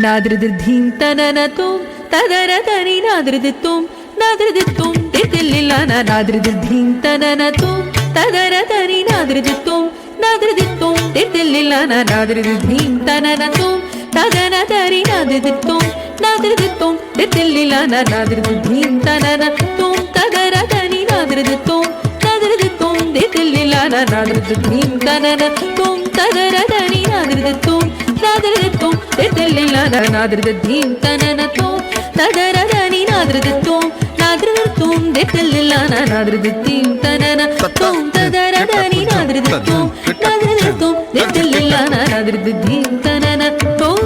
నాదృదిం తననతుం తదరతని నాదృదిత్తుం నాదృదిత్తుం తితిల్లిలాన నాదృదిం తననతుం తదరతని నాదృదిత్తుం నాదృదిత్తుం తితిల్లిలాన నాదృదిం తననతుం తదనతరి నాదృదిత్తుం నాదృదిత్తుం తితిల్లిలాన నాదృదిం తననతుం తదరతని నాదృదిత్తుం నాదృదిత్తుం తితిల్లిలాన నాదృదిం తననతుం తదరతని నాదృదిత్తుం నాదృదిత్తుం తితిల్లిలాన నాదృదిం తననతుం తదరతని నాదృదిత్తుం నాదృదిత్తుం తితిల్లిలాన నాదృదిం తననతుం తదరతని నాదృదిత్తుం నాదృదిత్తుం తితిల్లిలాన నాదృదిం తననతుం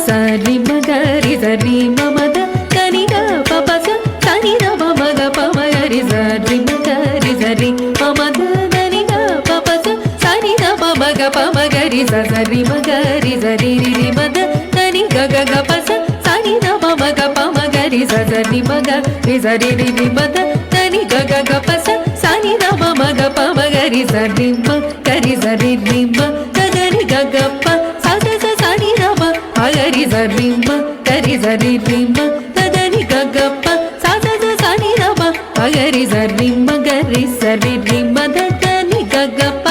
సరి మగరి సరి మమద కనిగ పపస సని నమ మగ పమగరి సరి మగరి సరి మమద కనిగ పపస సని నమ మగ పమగరి సరి మగరి సరి రి మద కని గగ గపస సని నమ మగ పమగరి సరి మగ రి సరి రి మద కని గగ గపస సని నమ మగ పమగరి సరి మగరి సరి రి మగరి గగప సద సని నమ మగరి సరి మగరి సరి రి మదని గగప సద సని నమ మగరి సరి మగరి సరి రి మదని గగప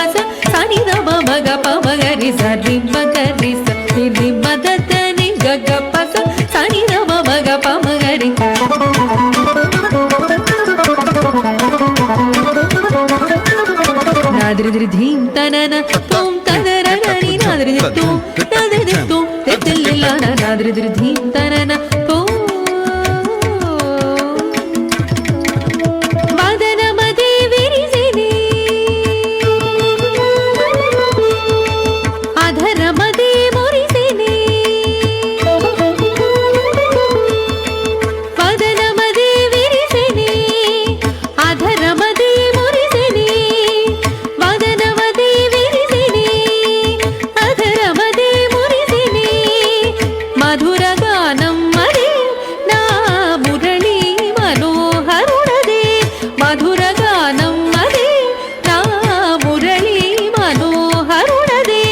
సని నమ మగ పమగరి సరి మగరి సరి రి మదని గగప సని నమ మగ పమగరి నాదృదిం తనన తుం తదరని నాదృదిత్తుం నాదృదిత్తుం తితిల్లిలాన నాదృదిం తనన తుం వదనమదే విరిసిని అధరమదే మురిసిని వదనమదే విరిసిని అధరమదే మురిసిని వదనమదే విరిసిని అధరమదే మురిసిని మధుర గానం మదే నా మురళీ మనోహరుడదే మధుర గానం మదే నా మురళీ మనోహరుడదే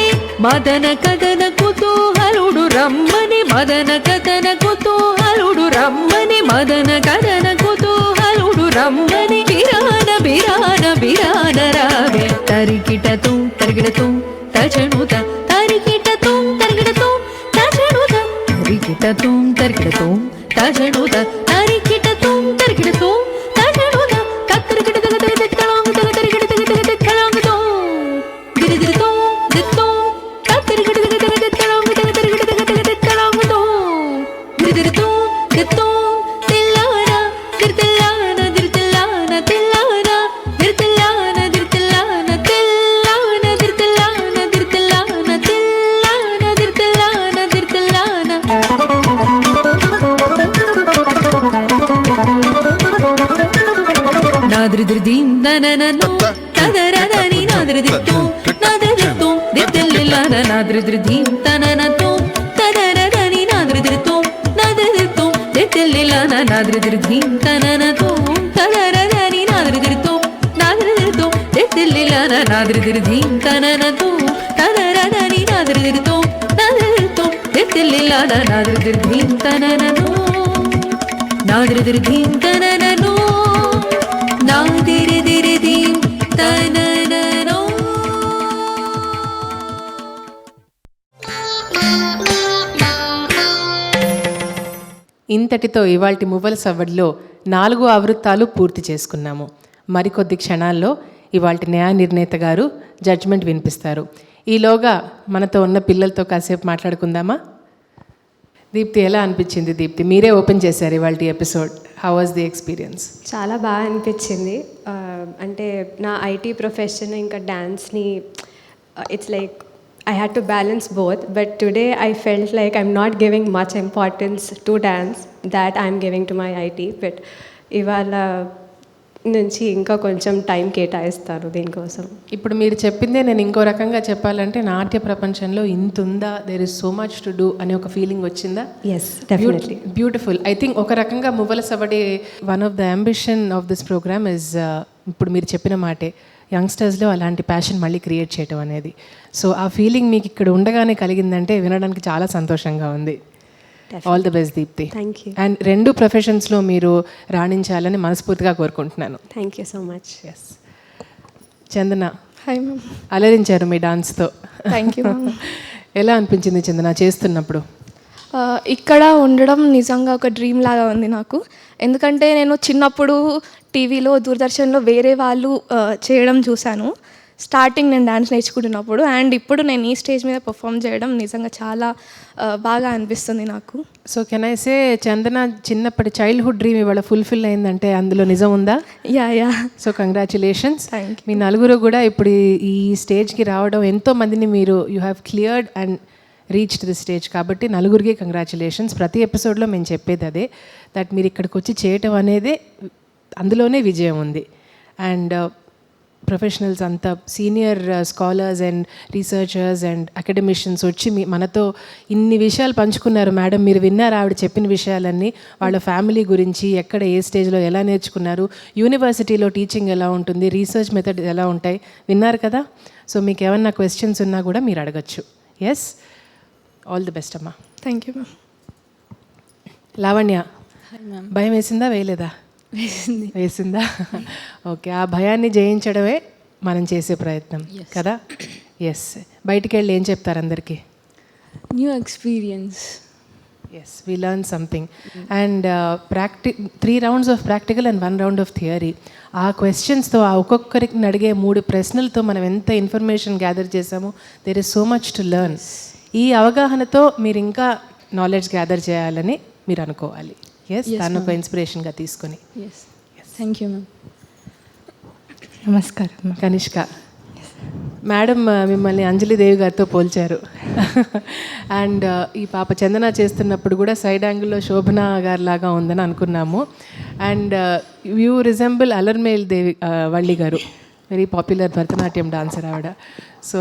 మదన కదన కుతూహలుడు రమ్మని మదన కదన కుతూహలుడు రమ్మని మదన కదన కుతూహలుడు రమ్మని బిరాన బిరాన బిరాన రావే తరికిటతో తరిగిడతో తచనుత తరికిటతో తరిగిడతో తచనుత తరికిటతో తరిగిడతో తచనుత తరికిటతో తరిగిడతో తచనుత కత్తరికిట తగ తరికిట తగ దిరిదిరితో దిత్తో కత్తరికిట తగ దిరిదిరితో దిత్తో తిల్లాన దిర్తిల్లాన దిర్తిల్లాన తిల్లాన దిర్తిల్లాన దిర్తిల్లాన తిల్లాన దిర్తిల్లాన దిర్తిల్లాన తిల్లాన దిర్తిల్లాన దిర్తిల్లాన నాదృదిం నననను తదరదని నాదృదిత్తో నాదృదిత్తో దిత్తిల్లిలాన నాదృదిం తననతో తదరదని నాదృదిత్తో నాదృదిత్తో తెల్లెల నాద్రిదిరిధీం తననతో తనరని నాద్రిదిరితో నాద్రిదిరితో తెల్లెల నాద్రిదిరిధీం తననతో తనరని నాద్రిదిరితో నాద్రిదిరితో తెల్లెల నాద్రిదిరిధీం తననతో నాద్రిదిరిధీం తననతో నాదిరిదిరిధీం తననతో. ఇంతటితో ఇవాల్టి మువ్వల సవ్వడిలో 4 ఆవృత్తాలు పూర్తి చేసుకున్నాము. మరికొద్ది క్షణాల్లో ఇవాల్టి న్యాయ నిర్ణేత గారు జడ్జ్మెంట్ వినిపిస్తారు. ఈలోగా మనతో ఉన్న పిల్లలతో కాసేపు మాట్లాడుకుందామా? దీప్తి, ఎలా అనిపించింది? దీప్తి, మీరే ఓపెన్ చేశారు ఇవాల్టి episode. How was the experience? చాలా బాగా అనిపించింది. అంటే నా ఐటీ ప్రొఫెషన్ ఇంకా డాన్స్ని it's like I had to balance both, but today I felt like I'm not giving much importance to dance that I'm giving to my IT, but ఇవాళ నుంచి ఇంకా కొంచెం టైం కేటాయిస్తాను దీనికోసం. ఇప్పుడు మీరు చెప్పిందే నేను ఇంకో రకంగా చెప్పాలంటే, నాట్య ప్రపంచంలో ఇంత ఉందా, there is so much to do అనే ఒక ఫీలింగ్ వచ్చిందా? Yes, definitely. Beautiful. I think ఒక రకంగా Muvvala Savadi one of the ambition of this programme is, ఇప్పుడు మీరు చెప్పిన మాటే, యంగ్స్టర్స్లో అలాంటి ప్యాషన్ మళ్ళీ క్రియేట్ చేయడం అనేది. సో ఆ ఫీలింగ్ మీకు ఇక్కడ ఉండగానే కలిగిందంటే వినడానికి చాలా సంతోషంగా ఉంది. All the best Deepthi. Thank you. And 2 ప్రొఫెషన్స్లో మీరు రాణించాలని మనస్ఫూర్తిగా కోరుకుంటున్నాను. Thank you so much. Yes. Chandana, hi ma'am. అలరించారు మీ డాన్స్తో. Thank you ma'am. ఎలా అనిపించింది చందన చేస్తున్నప్పుడు? ఇక్కడ ఉండడం నిజంగా ఒక డ్రీమ్ లాగా ఉంది నాకు. ఎందుకంటే నేను చిన్నప్పుడు టీవీలో, దూరదర్శన్లో వేరే వాళ్ళు చేయడం చూశాను స్టార్టింగ్ నేను డాన్స్ నేర్చుకుంటున్నప్పుడు. అండ్ ఇప్పుడు నేను ఈ స్టేజ్ మీద పర్ఫామ్ చేయడం నిజంగా చాలా బాగా అనిపిస్తుంది నాకు. సో కెన్ ఐ సే, చందన చిన్నప్పటి చైల్డ్హుడ్ డ్రీమ్ ఇవాళ ఫుల్ఫిల్ అయిందంటే అందులో నిజం ఉందా? యా. So congratulations. మీ నలుగురు కూడా ఇప్పుడు ఈ స్టేజ్కి రావడం, ఎంతో మందిని మీరు you have cleared and reached the stage. కాబట్టి నలుగురికి కంగ్రాచులేషన్స్. ప్రతి ఎపిసోడ్లో మేము చెప్పేది అదే, దట్ మీరు ఇక్కడికి వచ్చి చేయటం అనేదే అందులోనే విజయం ఉంది. అండ్ ప్రొఫెషనల్స్ అంతా, senior scholars and researchers and academicians వచ్చి మనతో ఇన్ని విషయాలు పంచుకున్నారు. మేడం, మీరు విన్నారు ఆవిడ చెప్పిన విషయాలన్నీ, వాళ్ళ ఫ్యామిలీ గురించి, ఎక్కడ ఏ స్టేజ్లో ఎలా నేర్చుకున్నారు, యూనివర్సిటీలో టీచింగ్ ఎలా ఉంటుంది, రీసెర్చ్ మెథడ్ ఎలా ఉంటాయి, విన్నారు కదా. సో మీకు ఏమన్నా క్వశ్చన్స్ ఉన్నా కూడా మీరు అడగచ్చు. ఎస్, ఆల్ ది బెస్ట్ అమ్మా. Thank you ma'am. లావణ్య, భయం వేసిందా వేయలేదా? వేసిందా? ఓకే, ఆ భయాన్ని జయించడమే మనం చేసే ప్రయత్నం కదా. ఎస్, బయటికి వెళ్ళి ఏం చెప్తారు అందరికీ? New experience. Yes, we learn something. And 3 rounds of practical and 1 round of theory. ఆ క్వశ్చన్స్తో, ఆ ఒక్కొక్కరికి అడిగే 3 ప్రశ్నలతో మనం ఎంత ఇన్ఫర్మేషన్ గ్యాదర్ చేసామో, there is so much to learn. ఈ అవగాహనతో మీరు ఇంకా నాలెడ్జ్ గ్యాదర్ చేయాలని మీరు అనుకోవాలి. ఎస్, దాన్ని ఒక ఇన్స్పిరేషన్గా తీసుకొని. Thank you ma'am. నమస్కారం. కనిష్క మేడం, మిమ్మల్ని అంజలిదేవి గారితో పోల్చారు. అండ్ ఈ పాప చందన చేస్తున్నప్పుడు కూడా సైడ్ యాంగిల్లో శోభన గారి లాగా ఉందని అనుకున్నాము. అండ్ యూ రిజెంబుల్ అలర్మేల్ దేవి వల్లి గారు, వెరీ పాపులర్ భరతనాట్యం డాన్సర్ ఆవిడ. సో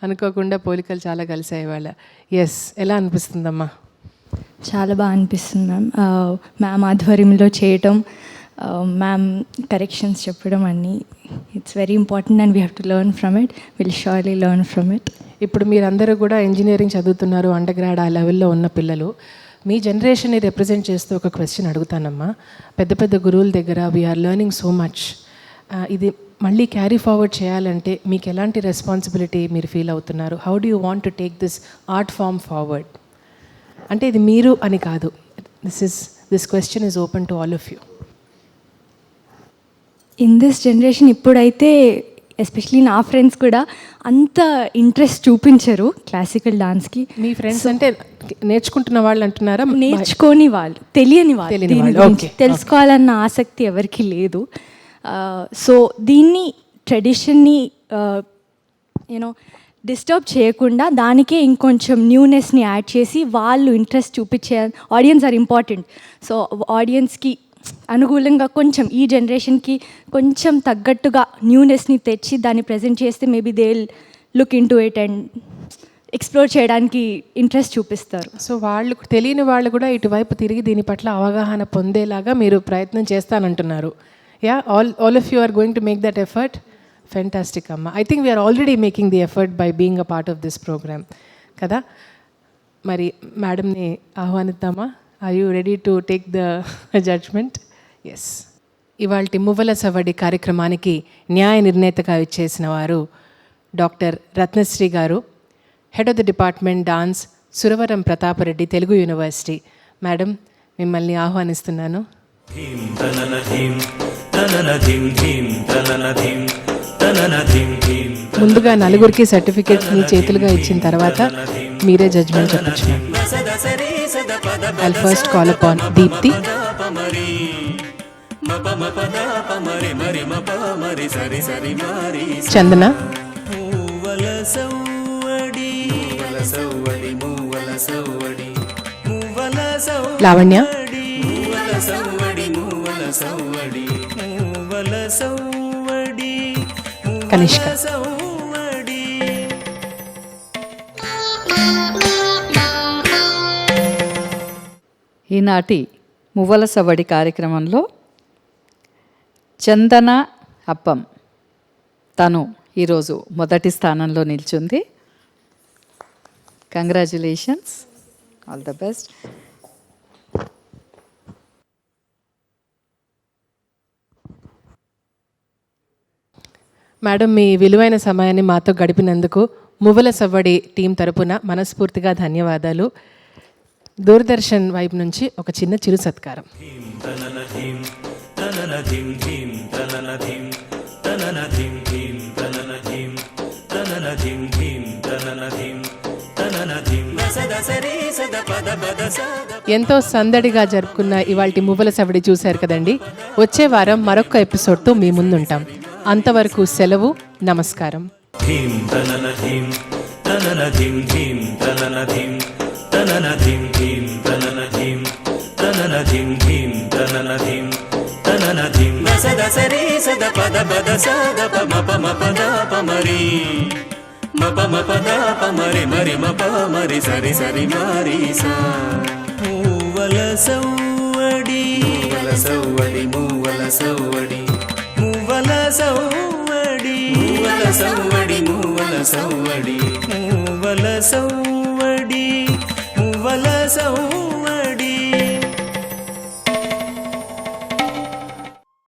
అనుకోకుండా పోలికలు చాలా కలిసాయి వాళ్ళ. ఎస్, ఎలా అనిపిస్తుందమ్మా? చాలా బాగా అనిపిస్తుంది మ్యామ్. మ్యామ్ ఆధ్వర్యంలో చేయటం, మ్యామ్ కరెక్షన్స్ చెప్పడం అన్నీ, it's very important and we have to learn from it. Will surely learn from it. ఇప్పుడు మీరందరూ కూడా ఇంజనీరింగ్ చదువుతున్నారు, అండర్ గ్రాడ్ ఆ లెవెల్లో ఉన్న పిల్లలు. మీ జనరేషన్ని రిప్రజెంట్ చేస్తూ ఒక క్వశ్చన్ అడుగుతానమ్మా. పెద్ద పెద్ద గురువుల దగ్గర వీఆర్ లెర్నింగ్ సో మచ్. ఇది మళ్ళీ క్యారీ ఫార్వర్డ్ చేయాలంటే మీకు ఎలాంటి రెస్పాన్సిబిలిటీ మీరు ఫీల్ అవుతున్నారు? How do you want to take this art form forward? అంటే ఇది మీరు అని కాదు, this question is open to all of you. In this generation ఇప్పుడైతే ఎస్పెషలీ నా ఫ్రెండ్స్ కూడా అంత ఇంట్రెస్ట్ చూపించరు క్లాసికల్ డాన్స్కి. మీ ఫ్రెండ్స్ అంటే నేర్చుకుంటున్న వాళ్ళు అంటున్నారా? నేర్చుకోని వాళ్ళు, తెలియని వాళ్ళు, తెలుసుకోవాలన్న ఆసక్తి ఎవరికి లేదు. సో దీన్ని, ట్రెడిషన్ని యూనో డిస్టర్బ్ చేయకుండా దానికే ఇంకొంచెం న్యూనెస్ని యాడ్ చేసి వాళ్ళు ఇంట్రెస్ట్ చూపించే, ఆడియన్స్ ఆర్ ఇంపార్టెంట్. సో ఆడియన్స్కి అనుకూలంగా కొంచెం, ఈ జనరేషన్కి కొంచెం తగ్గట్టుగా న్యూనెస్ని తెచ్చి దాన్ని ప్రజెంట్ చేస్తే maybe they will look in to it and explore చేయడానికి ఇంట్రెస్ట్ చూపిస్తారు. సో వాళ్ళు తెలియని వాళ్ళు కూడా ఇటువైపు తిరిగి దీని పట్ల అవగాహన పొందేలాగా మీరు ప్రయత్నం చేస్తానంటున్నారు. Yeah, all of you are going to make that effort. Fantastic అమ్మ. I think we're already making the effort by being a part of this programme కదా. మరి మేడంని ఆహ్వానిద్దామా? Are you ready to take the judgement? Yes. ఇవాల్టి మువ్వల సవ్వడి కార్యక్రమానికి న్యాయ నిర్ణేతగా ఇచ్చేసిన వారు డాక్టర్ రత్నశ్రీ గారు, head of the department dance, Suravaram Pratapareddy Telugu university. Madam, మిమ్మల్ని ఆహ్వానిస్తున్నాను. ధీం తనన ధీం తనన ధీం ధీం తనన ధీం తనన ధీం ధీం. ముందుగా నలుగురికి సర్టిఫికేట్స్ మీ చేతులుగా ఇచ్చిన తర్వాత మీరే జడ్జ్మెంట్ చెప్పచ్చు. I'll first call upon Deepthi. Chandana. Lavanya. Kanishka. ఈనాటి మువ్వల సవ్వడి కార్యక్రమంలో చందన అప్పం తను ఈరోజు మొదటి స్థానంలో నిల్చుంది. Congratulations, all the best. Madam, మీ విలువైన సమయాన్ని మాతో గడిపినందుకు మువ్వల సవ్వడి టీం తరపున మనస్ఫూర్తిగా ధన్యవాదాలు. దూరదర్శన్ వైపు నుంచి ఒక చిన్న చిరు సత్కారం. ఎంతో సందడిగా జరుపుకున్న ఇవాల్టి మువ్వల సవ్వడి చూశారు కదండి. వచ్చే వారం మరొక ఎపిసోడ్తో మీ ముందుంటాం. అంతవరకు సెలవు. నమస్కారం. ధీం తనన ధీం తనన ధీం ధీం తనన ధీం తనన ధీం ధీం తనన ధీం తనన ధీం ధీం తనన ధీం తనన ధీం. సద సరి సద పద పద సద పమ పమ పద పమరి మప మపద పమరి మరి మప మరి సరి సరి మరి సా. మూవల సవ్వడి మూవల సవ్వడి మూవల సవ్వడి మూవల సవ్వడి మూవల సవ్వడి మూవల సవ్వడి మూవల సవ్వడి.